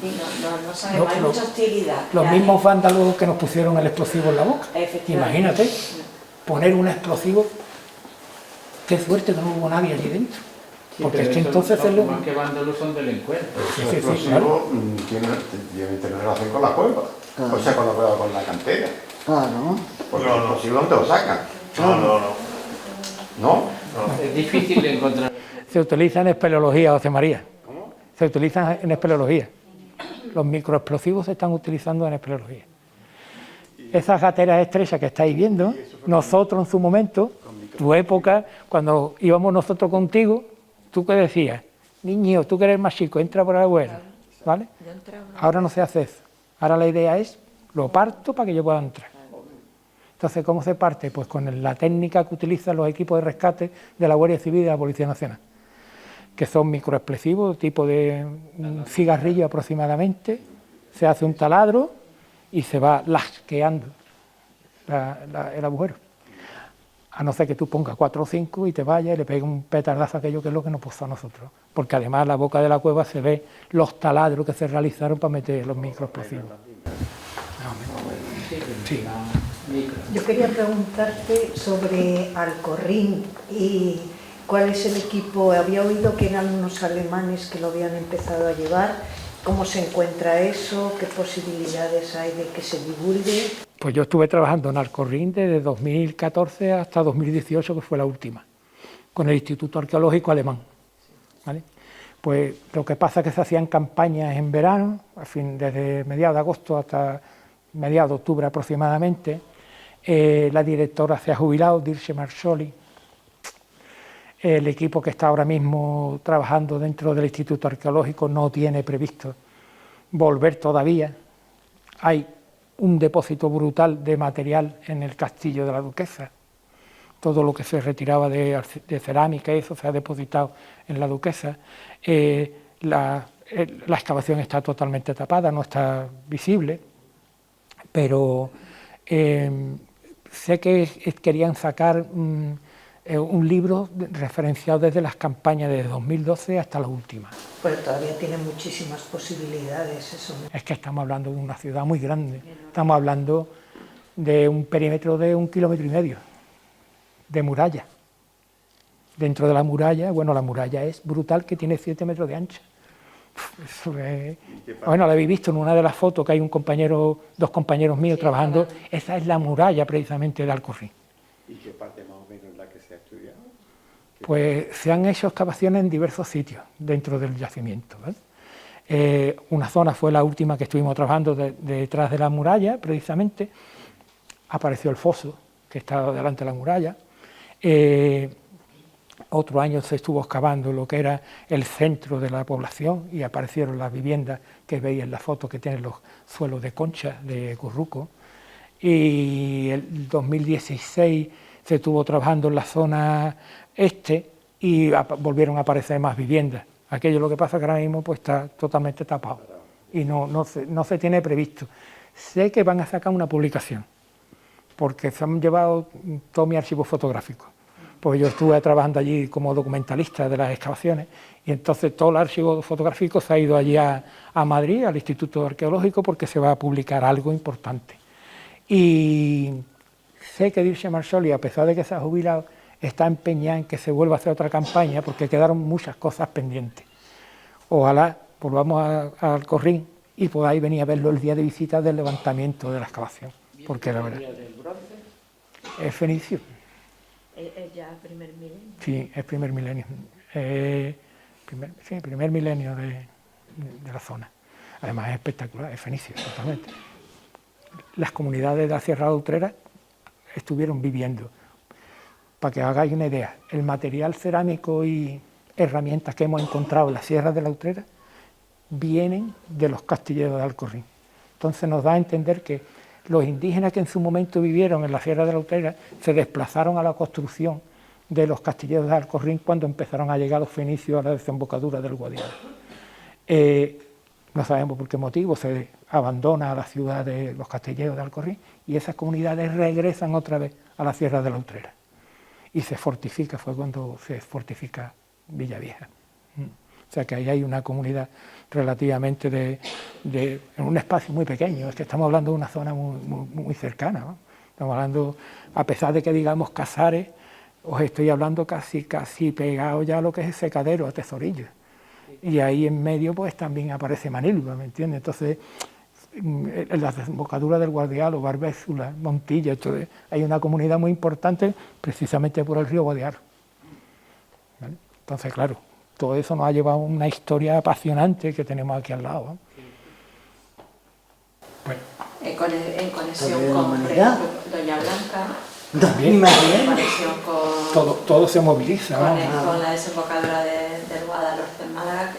fin, no sabemos, hay mucha hostilidad. Los La mismos vándalos que nos pusieron el explosivo en la boca. Efectivamente. Imagínate, poner un explosivo, qué suerte que no hubo nadie allí dentro. Porque es que entonces... Más que vándalos son delincuentes. Sí, Los sí, sí, explosivos deben tener relación con la cueva, Claro. o sea, con la cantera. Claro. Porque el explosivo ¿dónde lo sacan? No. ¿No? Es difícil de encontrar. Se utiliza en espeleología, José María. ¿Cómo? Se utilizan en espeleología. Los microexplosivos se están utilizando en espeleología. Esas gateras estrechas que estáis viendo, nosotros en su momento, tu época, cuando íbamos nosotros contigo, ¿tú qué decías? Niño, tú que eres más chico, entra por la abuela, ¿vale? Yo entraba. Ahora no se hace eso. Ahora la idea es, lo parto para que yo pueda entrar. Entonces, ¿cómo se parte? Pues con la técnica que utilizan los equipos de rescate de la Guardia Civil y de la Policía Nacional, que son microexplosivos, tipo de cigarrillo aproximadamente, se hace un taladro y se va lasqueando el agujero. A no ser que tú pongas 4 o 5 y te vayas y le pegues un petardazo a aquello, que es lo que nos pasó a nosotros. Porque además en la boca de la cueva se ve los taladros que se realizaron para meter los microexplosivos. Sí. Yo quería preguntarte sobre Alcorrín y cuál es el equipo. Había oído que eran unos alemanes que lo habían empezado a llevar. ¿Cómo se encuentra eso? ¿Qué posibilidades hay de que se divulgue? Pues yo estuve trabajando en Alcorrín desde 2014 hasta 2018, que fue la última, con el Instituto Arqueológico Alemán, ¿vale? Pues lo que pasa es que se hacían campañas en verano, desde mediados de agosto hasta mediados de octubre aproximadamente. La directora se ha jubilado, Dirce Marsoli. El equipo que está ahora mismo trabajando dentro del Instituto Arqueológico no tiene previsto volver todavía. Hay un depósito brutal de material en el castillo de la Duquesa. Todo lo que se retiraba de cerámica, eso se ha depositado en la Duquesa. La excavación está totalmente tapada, no está visible, pero sé que querían sacar un libro referenciado desde las campañas de 2012 hasta la última. Pero todavía tiene muchísimas posibilidades eso, ¿no? Es que estamos hablando de una ciudad muy grande, estamos hablando de un perímetro de 1,5 kilómetros de muralla. Dentro de la muralla, bueno, la muralla es brutal, que tiene 7 metros de ancha. Bueno, lo habéis visto en una de las fotos que hay dos compañeros míos trabajando. Esa es la muralla precisamente de Alcorrín. ¿Y qué parte más o menos la que se ha estudiado? Pues se han hecho excavaciones en diversos sitios dentro del yacimiento, ¿vale? Una zona fue la última que estuvimos trabajando detrás de la muralla, precisamente. Apareció el foso que está delante de la muralla. Otro año se estuvo excavando lo que era el centro de la población y aparecieron las viviendas que veis en la foto, que tienen los suelos de concha, de curruco. Y el 2016 se estuvo trabajando en la zona este y volvieron a aparecer más viviendas. Aquello, lo que pasa es que ahora mismo pues está totalmente tapado y no se tiene previsto. Sé que van a sacar una publicación, porque se han llevado todo mi archivo fotográfico. Pues yo estuve trabajando allí como documentalista de las excavaciones y entonces todo el archivo fotográfico se ha ido allí a Madrid, al Instituto Arqueológico, porque se va a publicar algo importante. Y sé que Dirce Marsoli, a pesar de que se ha jubilado, está empeñada en que se vuelva a hacer otra campaña, porque quedaron muchas cosas pendientes. Ojalá volvamos a Alcorrín y podáis venir a verlo el día de visita del levantamiento de la excavación, porque la verdad es fenicio. ¿Es ya primer milenio? Sí, es primer milenio. Primer milenio de la zona. Además es espectacular, es fenicio, totalmente. Las comunidades de la Sierra de la Utrera estuvieron viviendo. Para que hagáis una idea, el material cerámico y herramientas que hemos encontrado en la Sierra de la Utrera vienen de los castilleros de Alcorrín. Entonces nos da a entender que los indígenas que en su momento vivieron en la Sierra de la Utrera se desplazaron a la construcción de los castilleros de Alcorrín cuando empezaron a llegar los fenicios a la desembocadura del Guadiana. No sabemos por qué motivo se abandona la ciudad de los castilleros de Alcorrín y esas comunidades regresan otra vez a la Sierra de la Utrera. Y se fortifica, fue cuando se fortifica Villavieja. O sea que ahí hay una comunidad relativamente en un espacio muy pequeño, es que estamos hablando de una zona muy cercana, ¿no? Estamos hablando, a pesar de que digamos Casares, os estoy hablando casi pegado ya a lo que es el Secadero, a Tesorillo. Y ahí en medio pues también aparece Manilva, ¿me entiendes? Entonces, en la desembocadura del Guadiaro, Barbézula, Montilla, hay una comunidad muy importante precisamente por el río Guadiaro, ¿vale? Entonces, claro, todo eso nos ha llevado a una historia apasionante que tenemos aquí al lado, ¿no? Bueno. En conexión con, por ejemplo, Doña Blanca, también, todo se moviliza, ¿no? Con la desembocadura del Guadalhorce en Málaga.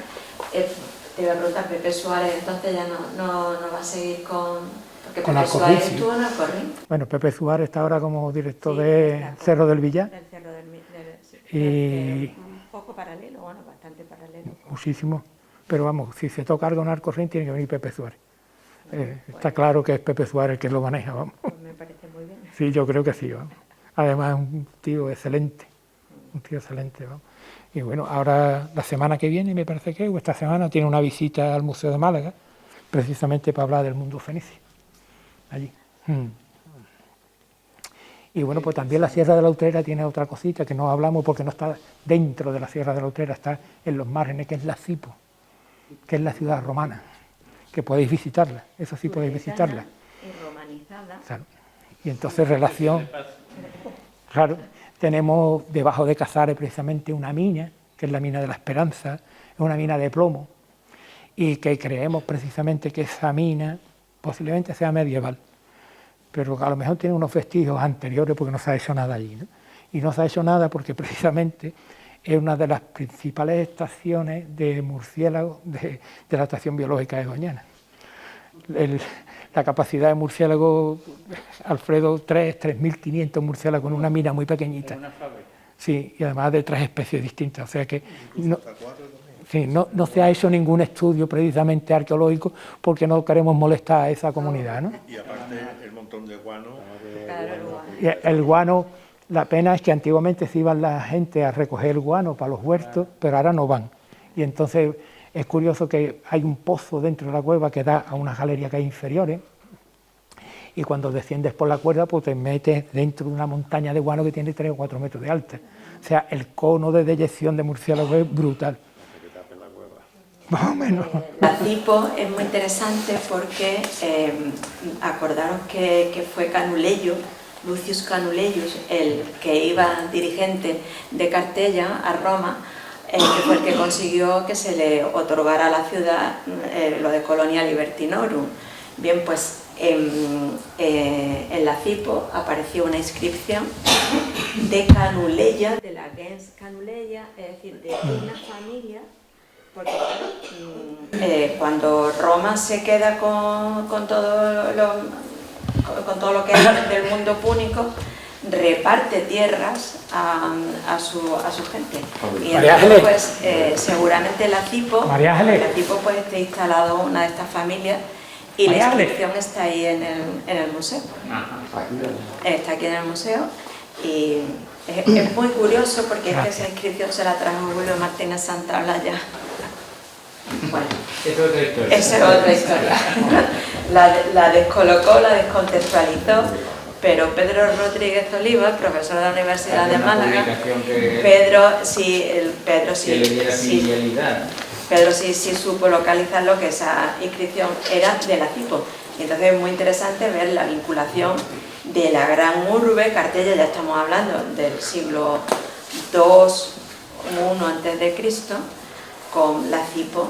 Te iba a preguntar, Pepe Suárez entonces ya no va a seguir con Porque con Pepe Alcorrín, Suárez sí. estuvo en Alcorrín. Bueno, Pepe Suárez está ahora como director Sí, de está Cerro del Villar, Del Cerro sí, y un poco paralelo, bueno, bastante paralelo. muchísimo. Pero vamos, si se toca algo en Alcorrín tiene que venir Pepe Suárez. Está claro que es Pepe Suárez el que lo maneja, vamos. Pues me parece muy bien. Sí, yo creo que sí, vamos. Además es un tío excelente, vamos. Y bueno, ahora la semana que viene, me parece que, o esta semana, tiene una visita al Museo de Málaga, precisamente para hablar del mundo fenicio, allí. Y bueno, pues también la Sierra de la Utrera tiene otra cosita que no hablamos porque no está dentro de la Sierra de la Utrera, está en los márgenes, que es la Cipo, que es la ciudad romana, que podéis visitarla, eso sí podéis visitarla. Y romanizada. Claro. Y entonces relación, claro, tenemos debajo de Casares precisamente una mina, que es la mina de la Esperanza, es una mina de plomo, y que creemos precisamente que esa mina posiblemente sea medieval, pero a lo mejor tiene unos vestigios anteriores porque no se ha hecho nada allí, ¿no? Y no se ha hecho nada porque precisamente es una de las principales estaciones de murciélagos de la estación biológica de Doñana. La capacidad de murciélagos, Alfredo, 3.500 murciélagos en una mina muy pequeñita. ¿En una fábrica? Sí, y además de 3 especies distintas, o sea que no se ha hecho ningún estudio precisamente arqueológico porque no queremos molestar a esa comunidad, ¿no? Y aparte el montón de guano. Claro, el guano. Y el guano, la pena es que antiguamente se iban la gente a recoger el guano para los huertos, pero ahora no van. Y entonces es curioso que hay un pozo dentro de la cueva que da a unas galerías que hay inferiores, y cuando desciendes por la cuerda pues te metes dentro de una montaña de guano que tiene 3 o 4 metros de alta. O sea, el cono de deyección de murciélagos es brutal. Más o menos. La Cipo es muy interesante porque acordaros que fue Canuleyo, Lucius Canuleyus, el que iba dirigente de Cartella a Roma, que fue el que consiguió que se le otorgara a la ciudad lo de Colonia Libertinorum. Bien, pues en la Cipo apareció una inscripción de Canuleya, de la gens Canuleya, es decir, de una familia, porque claro, cuando Roma se queda con todo lo que hay del mundo púnico, reparte tierras a su gente. Y entonces, pues, seguramente la Cipo pues está instalado una de estas familias y la inscripción está ahí en el museo. Está aquí en el museo y es muy curioso porque es que esa inscripción se la trajo Julio Martínez Santaolalla. Bueno, es otra historia. Esa es otra historia. La descolocó, la descontextualizó, pero Pedro Rodríguez Oliva, profesor de la Universidad de Málaga, Pedro sí supo localizar lo que esa inscripción era de la Cipo. Y entonces es muy interesante ver la vinculación de la gran urbe, Cartella, ya estamos hablando del siglo II, I a.C., con la Cipo,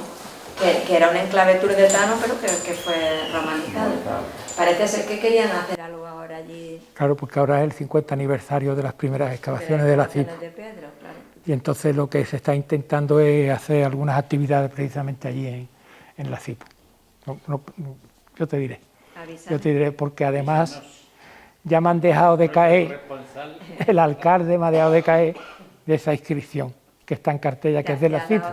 que era un enclave turdetano, pero que fue romanizado. Parece ser que querían hacer algo ahora allí. Claro, porque ahora es el 50 aniversario de las primeras excavaciones de la Cipo. De Pedro, claro. Y entonces lo que se está intentando es hacer algunas actividades precisamente allí en la Cipo. Yo te diré, porque además ya me han dejado de caer, el alcalde me ha dejado de caer de esa inscripción que está en Cartella, que es de la Cipo.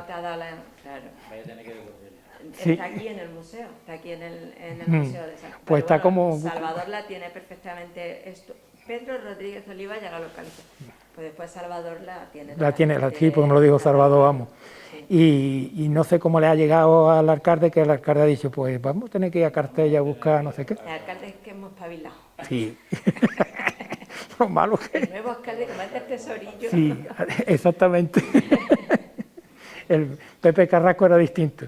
Sí. Está aquí en el museo, está aquí en el museo de San Pues está como... Salvador la tiene perfectamente esto. Pedro Rodríguez Oliva ya la localizó. Pues después Salvador la tiene. Sí, porque me lo dijo Salvador, vamos. Sí. Y no sé cómo le ha llegado al alcalde, que el alcalde ha dicho, pues vamos a tener que ir a Cartella a buscar no sé qué. El alcalde es que hemos espabilado. Sí. Lo malo que... El nuevo alcalde que mete el tesorillo. Sí, exactamente. El Pepe Carrasco era distinto.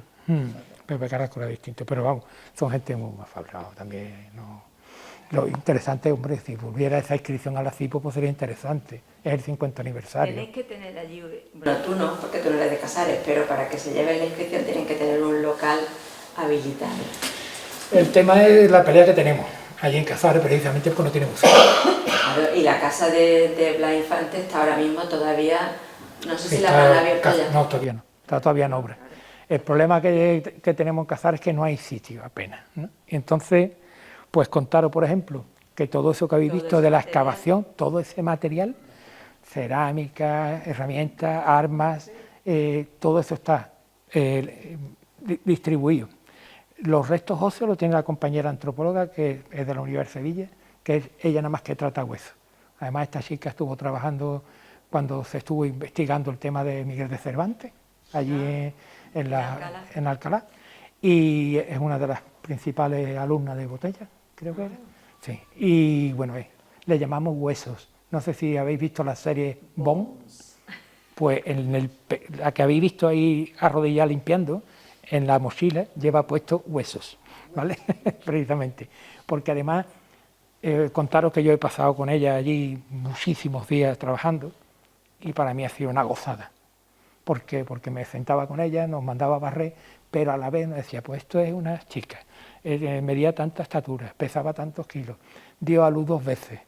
Pepe Carrasco era distinto, pero vamos, son gente muy más fabricada también, ¿no? Lo interesante, hombre, si volviera esa inscripción a la Cipo, pues sería interesante. Es el 50 aniversario. Tenéis que tener allí... Bueno, tú no, porque tú no eres de Casares, pero para que se lleve la inscripción tienen que tener un local habilitado. El tema es la pelea que tenemos allí en Casares, precisamente porque no tiene museo. Claro, y la casa de Blas Infante está ahora mismo todavía, no sé si la han abierto ya. No, todavía no, está todavía en obra. El problema que tenemos en Casares es que no hay sitio apenas, ¿no? Y entonces, Pues contaros, por ejemplo, que todo eso que habéis visto de la excavación, todo ese material, cerámica, herramientas, armas, todo eso está distribuido. Los restos óseos los tiene la compañera antropóloga, que es de la Universidad de Sevilla, que es ella nada más que trata huesos. Además, esta chica estuvo trabajando cuando se estuvo investigando el tema de Miguel de Cervantes, allí en Alcalá, y es una de las principales alumnas de Botella, creo que era. Sí. Y bueno, le llamamos huesos. No sé si habéis visto la serie Bones, pues la que habéis visto ahí arrodillada limpiando, en la mochila lleva puesto huesos, ¿vale? Precisamente, porque además, contaros que yo he pasado con ella allí muchísimos días trabajando y para mí ha sido una gozada. ¿Por qué? Porque me sentaba con ella, nos mandaba a barrer, pero a la vez me decía, pues esto es una chica, medía tanta estatura, pesaba tantos kilos, dio a luz 2 veces.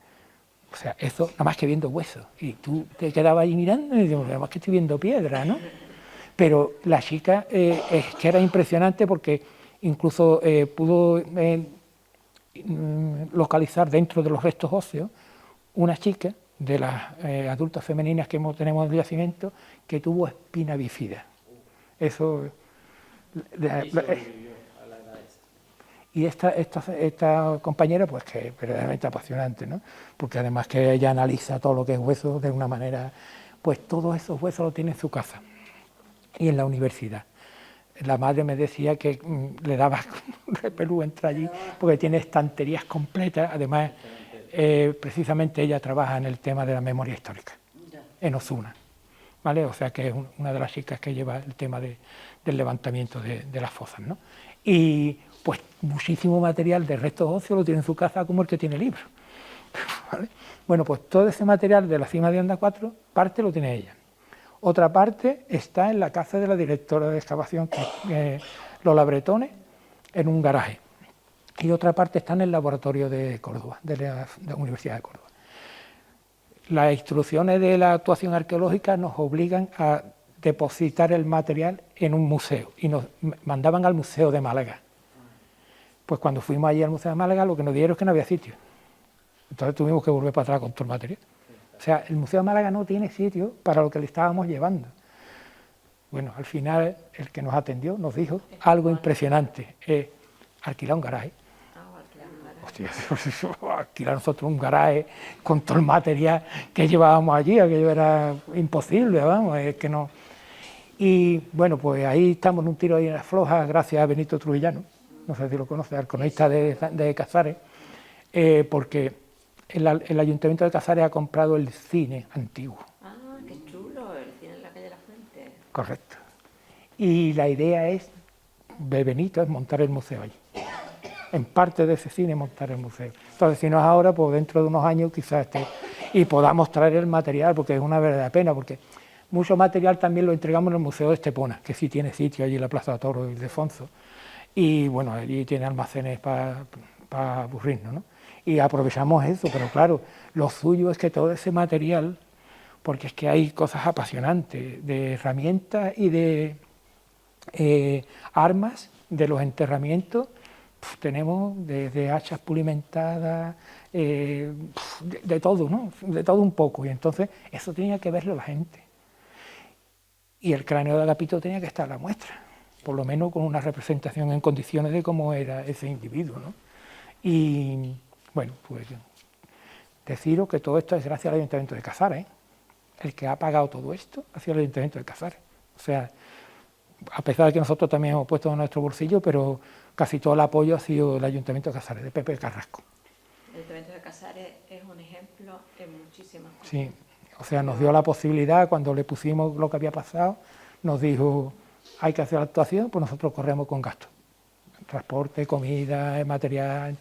O sea, eso nada más que viendo huesos. Y tú te quedabas ahí mirando y digo, nada más que estoy viendo piedra, ¿no? Pero la chica es que era impresionante porque incluso pudo localizar dentro de los restos óseos una chica de las adultas femeninas que tenemos en el yacimiento que tuvo espina bífida. Eso... Y esta compañera, pues que es verdaderamente apasionante, ¿no? Porque además que ella analiza todo lo que es hueso de una manera, pues todos esos huesos los tiene en su casa y en la universidad. La madre me decía que le daba repelú entrar allí porque tiene estanterías completas. Además, precisamente ella trabaja en el tema de la memoria histórica, en Osuna, ¿vale? O sea que es una de las chicas que lleva el tema del levantamiento de las fosas, ¿no? Y pues muchísimo material de restos óseos lo tiene en su casa como el que tiene libros, ¿vale? Bueno, pues todo ese material de la cima de Onda 4, parte lo tiene ella. Otra parte está en la casa de la directora de excavación, Lola Bretones, en un garaje. Y otra parte está en el laboratorio de Córdoba, de la Universidad de Córdoba. Las instrucciones de la actuación arqueológica nos obligan a depositar el material en un museo y nos mandaban al Museo de Málaga. Pues cuando fuimos allí al Museo de Málaga lo que nos dijeron es que no había sitio. Entonces tuvimos que volver para atrás con todo el material. O sea, el Museo de Málaga no tiene sitio para lo que le estábamos llevando. Bueno, al final el que nos atendió nos dijo algo impresionante, alquilar un garaje. Hostia, alquilar nosotros un garaje con todo el material que llevábamos allí, aquello era imposible, vamos, es que no. Y bueno, pues ahí estamos en un tiro ahí en las flojas, gracias a Benito Trujillano, no sé si lo conoce, al cronista de Casares, porque el Ayuntamiento de Casares ha comprado el cine antiguo. Ah, qué chulo, el cine en la calle de la Fuente. Correcto. Y la idea de Benito es montar el museo allí. En parte de ese cine montar el museo. Entonces, si no es ahora, pues dentro de unos años quizás esté y podamos traer el material, porque es una verdadera pena, porque mucho material también lo entregamos en el Museo de Estepona, que sí tiene sitio allí en la Plaza de Toros de Ildefonso, y bueno, allí tiene almacenes para aburrirnos, ¿no? Y aprovechamos eso, pero claro, lo suyo es que todo ese material, porque es que hay cosas apasionantes, de herramientas y de armas, de los enterramientos, tenemos desde hachas pulimentadas, de todo, ¿no? De todo un poco, y entonces eso tenía que verlo la gente. Y el cráneo de Agapito tenía que estar a la muestra, por lo menos con una representación en condiciones de cómo era ese individuo, ¿no? Y bueno, pues deciros que todo esto es gracias al Ayuntamiento de Casares, ¿eh? El que ha pagado todo esto ha sido el Ayuntamiento de Casares. O sea, a pesar de que nosotros también hemos puesto en nuestro bolsillo, pero casi todo el apoyo ha sido el Ayuntamiento de Casares, de Pepe Carrasco. El Ayuntamiento de Casares es un ejemplo en muchísimas cosas. Sí, o sea, nos dio la posibilidad, cuando le pusimos lo que había pasado, nos dijo, hay que hacer la actuación, pues nosotros corremos con gastos. Transporte, comida, material,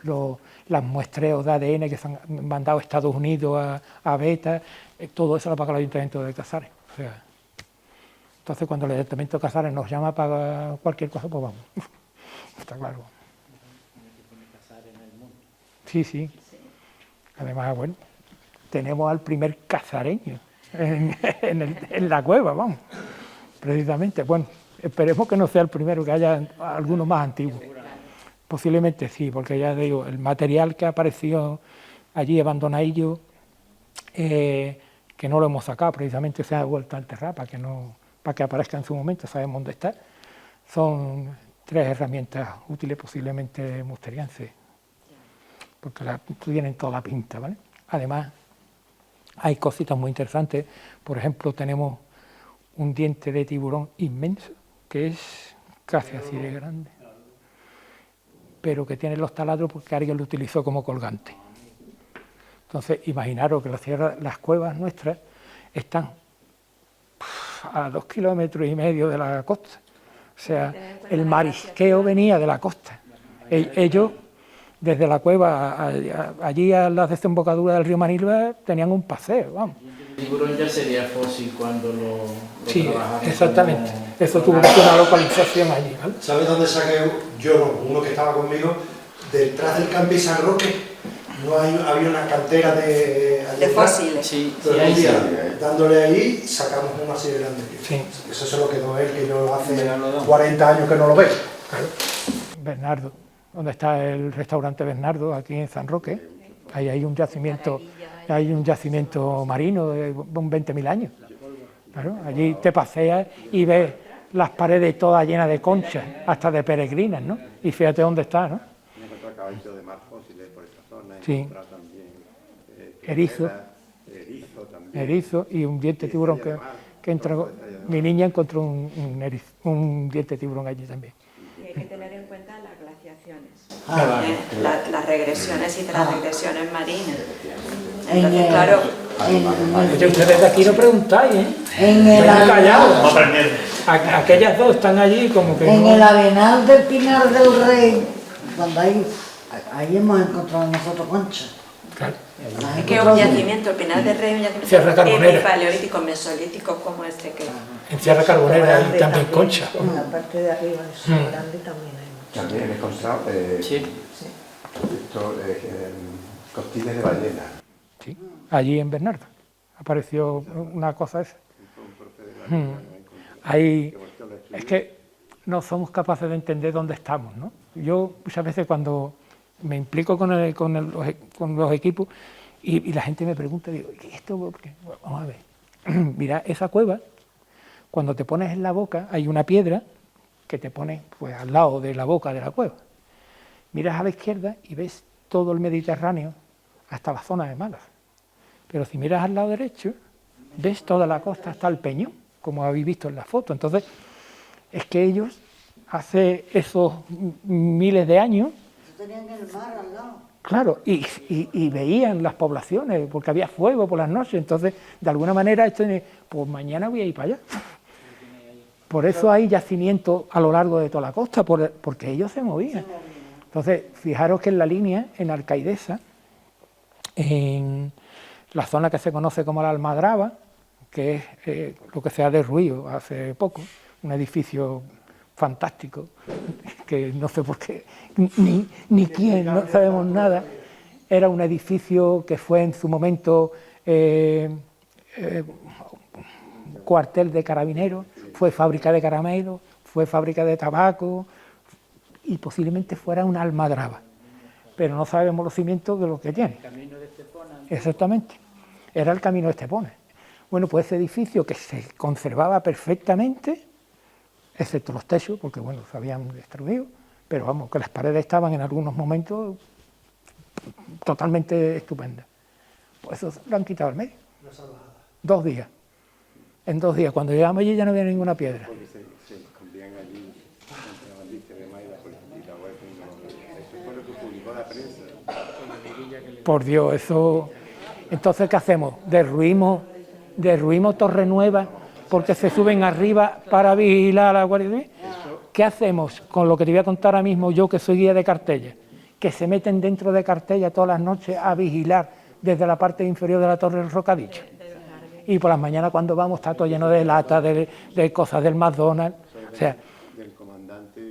los muestreos de ADN que se han mandado a Estados Unidos, a Beta, todo eso lo paga el Ayuntamiento de Casares. O sea, entonces cuando el Ayuntamiento de Casares nos llama para cualquier cosa, pues vamos. Está claro. Sí, sí. Además, bueno, tenemos al primer casareño en la cueva, vamos. Precisamente, bueno, esperemos que no sea el primero, que haya alguno más antiguo. Posiblemente sí, porque ya digo, el material que apareció allí abandonadillo, que no lo hemos sacado, precisamente se ha vuelto a enterrar para que aparezca en su momento, sabemos dónde está. Son 3 herramientas útiles, posiblemente musterienses, porque tienen toda la pinta, ¿vale? Además, hay cositas muy interesantes. Por ejemplo, tenemos un diente de tiburón inmenso, que es casi así de grande, pero que tiene los taladros porque alguien lo utilizó como colgante. Entonces, imaginaros que las cuevas nuestras están a 2,5 kilómetros de la costa. O sea, el marisqueo venía de la costa. Ellos, desde la cueva allí a la desembocadura del río Manilva, tenían un paseo, vamos. El tiburón ya sería fósil cuando lo sí, trabajaron. exactamente. Eso tuvo que ser una localización allí, ¿vale? ¿Sabes dónde saqué yo, uno que estaba conmigo? Detrás del Campi San Roque, había una cantera de fósiles. Sí, pero sí, un día, sí. dándole ahí, sacamos uno así de grande. Sí. Eso se lo quedó él, que yo hace 40 años que no lo veo. Claro. Bernardo, donde está el restaurante Bernardo, aquí en San Roque, ahí hay un yacimiento marino de 20.000 años. Claro, allí te paseas y ves las paredes todas llenas de conchas, hasta de peregrinas, ¿no? Y fíjate dónde está, ¿no? He encontrado caballitos de mar fósiles por esta zona, he Sí. encontrado también erizo y un diente de tiburón que entra. Mi niña encontró un diente de tiburón allí también. Y hay que tener en cuenta las glaciaciones, Vale. las regresiones y transgresiones marinas. En Entonces, el- claro, Oye, ustedes de aquí no preguntáis, ¿eh? En el, Están callados. Vamos aprendiendo. Aquellas dos están allí como que en no. el Arenal del Pinar del Rey, cuando ahí hemos encontrado nosotros conchas. Claro. es que un yacimiento, el Pinar del Rey es un yacimiento Sierra Carbonera. paleolítico, mesolítico, como este que... En Sierra Carbonera hay también concha. En la parte de arriba de Soto Grande también hay muchas. También he encontrado Sí. costillas de ballena. Sí, allí en Bernardo apareció una cosa esa. Ahí, es que no somos capaces de entender dónde estamos, ¿no? Yo muchas veces cuando me implico con los equipos y la gente me pregunta, digo, ¿y esto por qué? Bueno, vamos a ver, mira, esa cueva, cuando te pones en la boca hay una piedra que te pone pues, al lado de la boca de la cueva. Miras a la izquierda y ves todo el Mediterráneo hasta la zona de Málaga. Pero si miras al lado derecho, ves toda la costa hasta el Peñón, como habéis visto en la foto. Entonces, es que ellos, hace esos miles de años, Tenían el mar al lado. claro, y veían las poblaciones, porque había fuego por las noches. Entonces, de alguna manera, pues mañana voy a ir para allá. Por eso hay yacimientos a lo largo de toda la costa, porque ellos se movían. Entonces, fijaros que en la línea, en Alcaidesa, en la zona que se conoce como la Almadraba, que es lo que se ha derruido hace poco, un edificio fantástico, que no sé por qué, ni quién, no sabemos nada. Era un edificio que fue en su momento cuartel de carabineros, fue fábrica de caramelos, fue fábrica de tabaco y posiblemente fuera una almadraba, pero no sabemos los cimientos de lo que tiene. Exactamente, era el camino de Estepona. Bueno, pues ese edificio que se conservaba perfectamente, excepto los techos, porque bueno, se habían destruido, pero vamos, que las paredes estaban en algunos momentos totalmente estupendas. Pues eso lo han quitado al medio. 2 días. En 2 días, cuando llegamos allí ya no había ninguna piedra. Porque se escondían allí entre la maldita de Maida y la web. Eso fue lo que publicó la prensa. Por Dios, eso... Entonces, ¿qué hacemos? ¿Derruimos Torre Nueva porque se suben arriba para vigilar a la Guardia Civil? ¿Qué hacemos con lo que te voy a contar ahora mismo yo, que soy guía de Cartella? Que se meten dentro de Cartella todas las noches a vigilar desde la parte inferior de la Torre del Rocadillo. Y por las mañanas cuando vamos está todo lleno de latas, de cosas del McDonald's. O sea,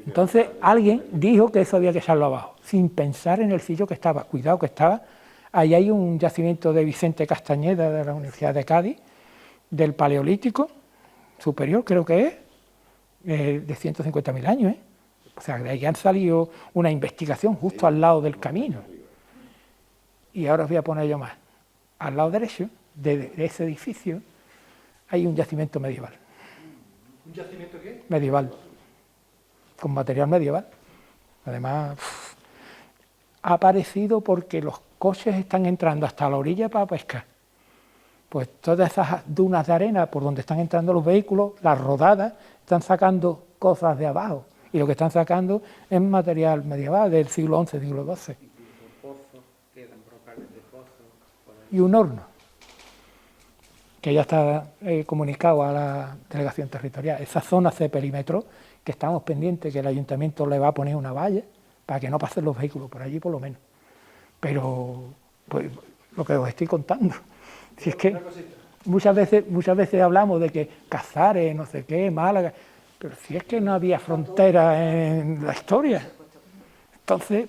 entonces alguien dijo que eso había que echarlo abajo, sin pensar en el sitio que estaba. Cuidado que estaba, ahí hay un yacimiento de Vicente Castañeda de la Universidad de Cádiz, del Paleolítico superior, creo que es, de 150.000 años, ¿eh? O sea, de ahí han salido una investigación justo al lado del camino. Y ahora os voy a poner yo más. Al lado derecho de ese edificio hay un yacimiento medieval. ¿Un yacimiento qué? Medieval, con material medieval. Además, ha aparecido porque los coches están entrando hasta la orilla para pescar. Pues todas esas dunas de arena por donde están entrando los vehículos, las rodadas, están sacando cosas de abajo. Y lo que están sacando es material medieval del siglo XI, siglo XII. Y un horno, que ya está comunicado a la delegación territorial. Esa zona de perímetro, que estamos pendientes, que el ayuntamiento le va a poner una valla para que no pasen los vehículos por allí, por lo menos. Pero, pues, lo que os estoy contando. Si es que muchas veces hablamos de que Cazares, no sé qué, Málaga, pero si es que no había frontera en la historia. Entonces,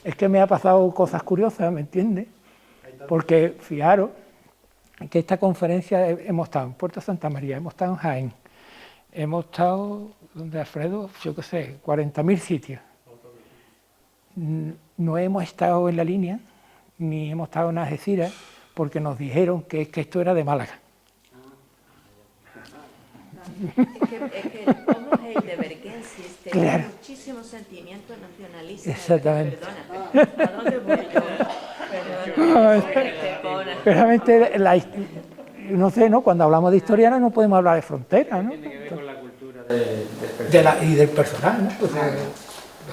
es que me ha pasado cosas curiosas, ¿me entiendes? Porque, fijaros, que esta conferencia hemos estado en Puerto Santa María, hemos estado en Jaén, hemos estado, donde Alfredo, yo qué sé, 40.000 sitios. No hemos estado en la línea, ni hemos estado en Algeciras, porque nos dijeron que esto era de Málaga. Es que el Homo heidelbergensis tenía muchísimo sentimiento nacionalista. Exactamente. Perdona, ¿a dónde voy yo? Perdona. Realmente, no sé, ¿no? Cuando hablamos de historianos no podemos hablar de fronteras, ¿no? Tiene que ver con la cultura del y del personal, ¿no?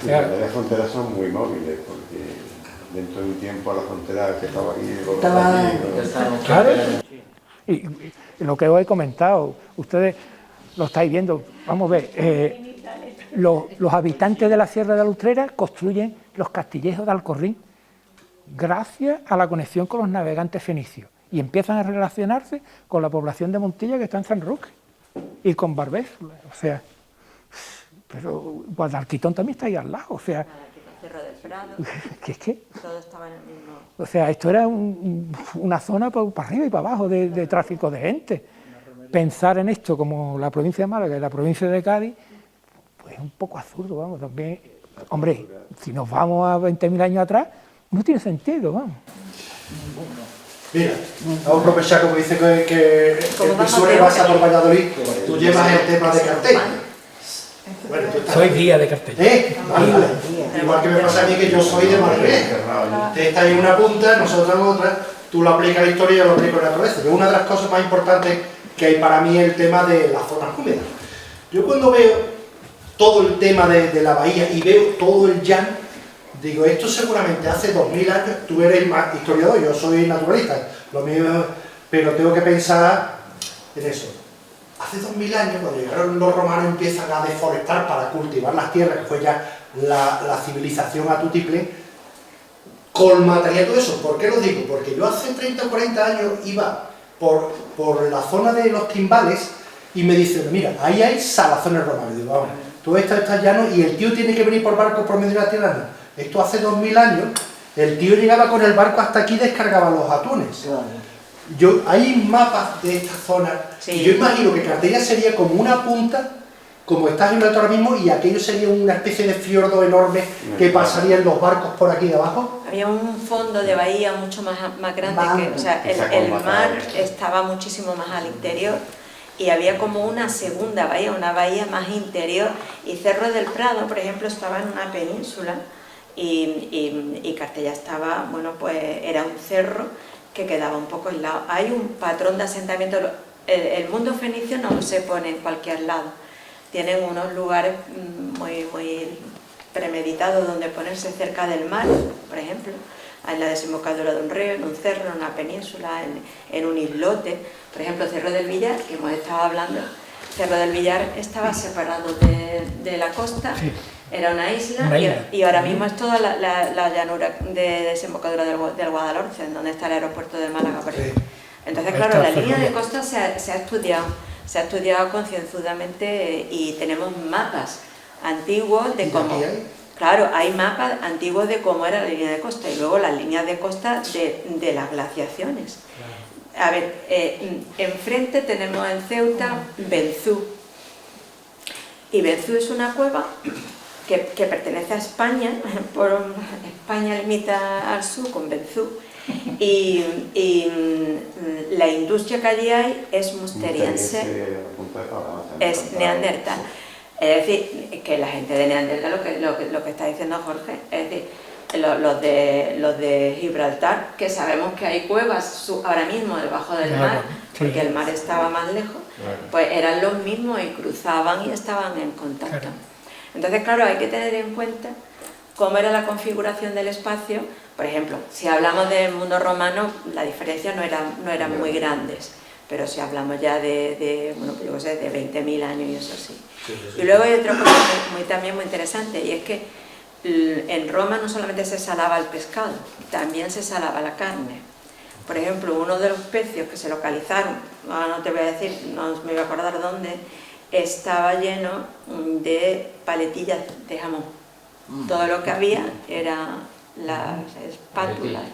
Las fronteras son muy móviles, porque dentro de un tiempo a la frontera que estaba aquí, claro. Y lo que os he comentado, ustedes lo estáis viendo, vamos a ver, los habitantes de la Sierra de la Utrera construyen los castillejos de Alcorrín gracias a la conexión con los navegantes fenicios y empiezan a relacionarse con la población de Montilla que está en San Roque y con Barbés, o sea, pero Guadalquitón también está ahí al lado, o sea, Cerro del Prado, ¿qué? todo estaba en el mismo. O sea, esto era una zona para arriba y para abajo de tráfico de gente. Pensar en esto como la provincia de Málaga y la provincia de Cádiz, pues es un poco absurdo, vamos, también. Hombre, si nos vamos a 20.000 años atrás, no tiene sentido, vamos. Mira, vamos a aprovechar, como dice que el PSOE pasa por Valladolid, tú llevas el tema de cartel. Bueno, soy guía de cartel. Vale. Igual que me pasa a mí que yo soy de Madrid. Usted está en una punta, nosotros en otra, tú lo aplicas a la historia y yo lo aplico en la cabeza. Pero una de las cosas más importantes que hay para mí es el tema de las zonas húmedas. Yo cuando veo todo el tema de la bahía y veo todo el llano, digo, esto seguramente hace 2000 años, tú eres más historiador, yo soy naturalista, lo mío, pero tengo que pensar en eso. Hace 2000 años, cuando llegaron los romanos, empiezan a deforestar para cultivar las tierras, que fue ya la civilización a tutiplén, con material todo eso. ¿Por qué lo digo? Porque yo hace 30 o 40 años iba por la zona de los timbales y me dicen, mira, ahí hay salazones romanos. Y digo, vamos, todo esto está llano y el tío tiene que venir por barco por medio de la tierra. No. Esto hace 2000 años, el tío llegaba con el barco hasta aquí y descargaba los atunes. Hay mapas de esta zona, sí. Y yo imagino que Cartella sería como una punta, como está en ahora mismo, y aquello sería una especie de fiordo enorme que pasarían los barcos por aquí de abajo. Había un fondo de bahía mucho más grande, o sea, el mar estaba muchísimo más al interior y había como una segunda bahía, una bahía más interior, y Cerro del Prado, por ejemplo, estaba en una península y Cartella estaba, bueno, pues era un cerro que quedaba un poco aislado. Hay un patrón de asentamiento, el mundo fenicio no se pone en cualquier lado, tienen unos lugares muy premeditados donde ponerse cerca del mar, por ejemplo, en la desembocadura de un río, en un cerro, en una península, en un islote. Por ejemplo, Cerro del Villar, que hemos estado hablando, Cerro del Villar estaba separado de la costa, sí. Era una isla. Y ahora mismo es toda la llanura de desembocadura del Guadalhorce, en donde está el aeropuerto de Málaga. Sí. Entonces, claro, la línea de costa se ha estudiado concienzudamente y tenemos mapas antiguos de cómo... Claro, hay mapas antiguos de cómo era la línea de costa y luego las líneas de costa de las glaciaciones. A ver, enfrente tenemos en Ceuta Benzú. Y Benzú es una cueva que pertenece a España, España limita al sur con Benzú, y la industria que allí hay es musteriense, es neandertal. Es decir, que la gente de Neandertal, lo que está diciendo Jorge, es decir, los de Gibraltar, que sabemos que hay cuevas ahora mismo debajo del mar, porque el mar estaba más lejos, pues eran los mismos y cruzaban y estaban en contacto. Entonces, claro, hay que tener en cuenta cómo era la configuración del espacio. Por ejemplo, si hablamos del mundo romano, las diferencias no eran muy grandes, pero si hablamos ya bueno, pues yo qué sé, de 20.000 años y eso sí. Y luego hay otra cosa también muy interesante, y es que en Roma no solamente se salaba el pescado, también se salaba la carne. Por ejemplo, uno de los pecios que se localizaron, no te voy a decir, no me voy a acordar dónde, estaba lleno de paletillas de jamón. Todo lo que había era las espátulas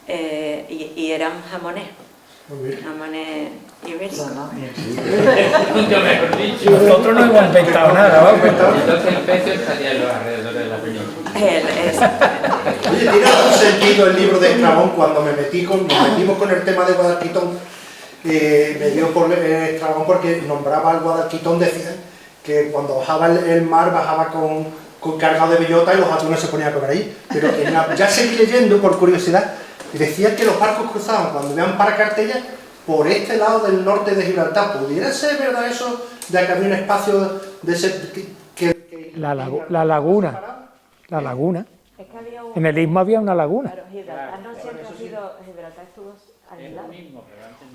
y eran jamones. Jamones ibéricos. Nunca mejor dicho. Nosotros no hemos inventado nada, vamos. Entonces el pecio estaría en los alrededores de la península. Oye, ¿tiene algún sentido el libro de Estrabón cuando nos metimos con el tema de Guadalquitón? Me dio por Estrabón porque nombraba al Guadalquitón, decía que cuando bajaba el mar bajaba con cargado de bellota y los atunes se ponían a comer ahí. Pero ya seguí leyendo por curiosidad y decía que los barcos cruzaban cuando iban para Cartella por este lado del norte de Gibraltar. ¿Pudiera ser verdad eso de que había un espacio de ese La laguna. Es que había En el istmo había una laguna. Claro, Gibraltar no siempre ha sido, Gibraltar estuvo aislado.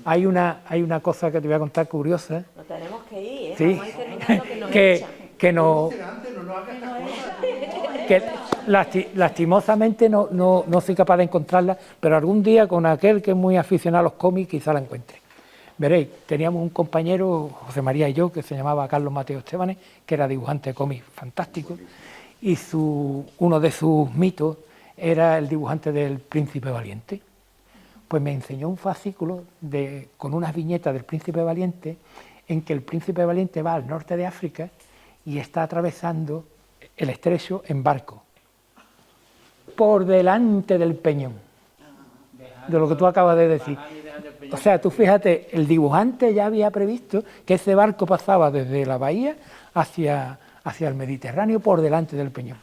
Hay una cosa que te voy a contar curiosa. No tenemos que ir, Sí. vamos a ir terminando que nos echan. que lastimosamente no soy capaz de encontrarla, pero algún día con aquel que es muy aficionado a los cómics quizá la encuentre. Veréis, teníamos un compañero, José María y yo, que se llamaba Carlos Mateo Estebanes, que era dibujante de cómics fantástico, y uno de sus mitos era el dibujante del Príncipe Valiente. Pues me enseñó un fascículo con unas viñetas del Príncipe Valiente, en que el Príncipe Valiente va al norte de África y está atravesando el estrecho en barco, por delante del peñón, de lo que tú acabas de decir. O sea, tú fíjate, el dibujante ya había previsto que ese barco pasaba desde la bahía hacia el Mediterráneo por delante del peñón.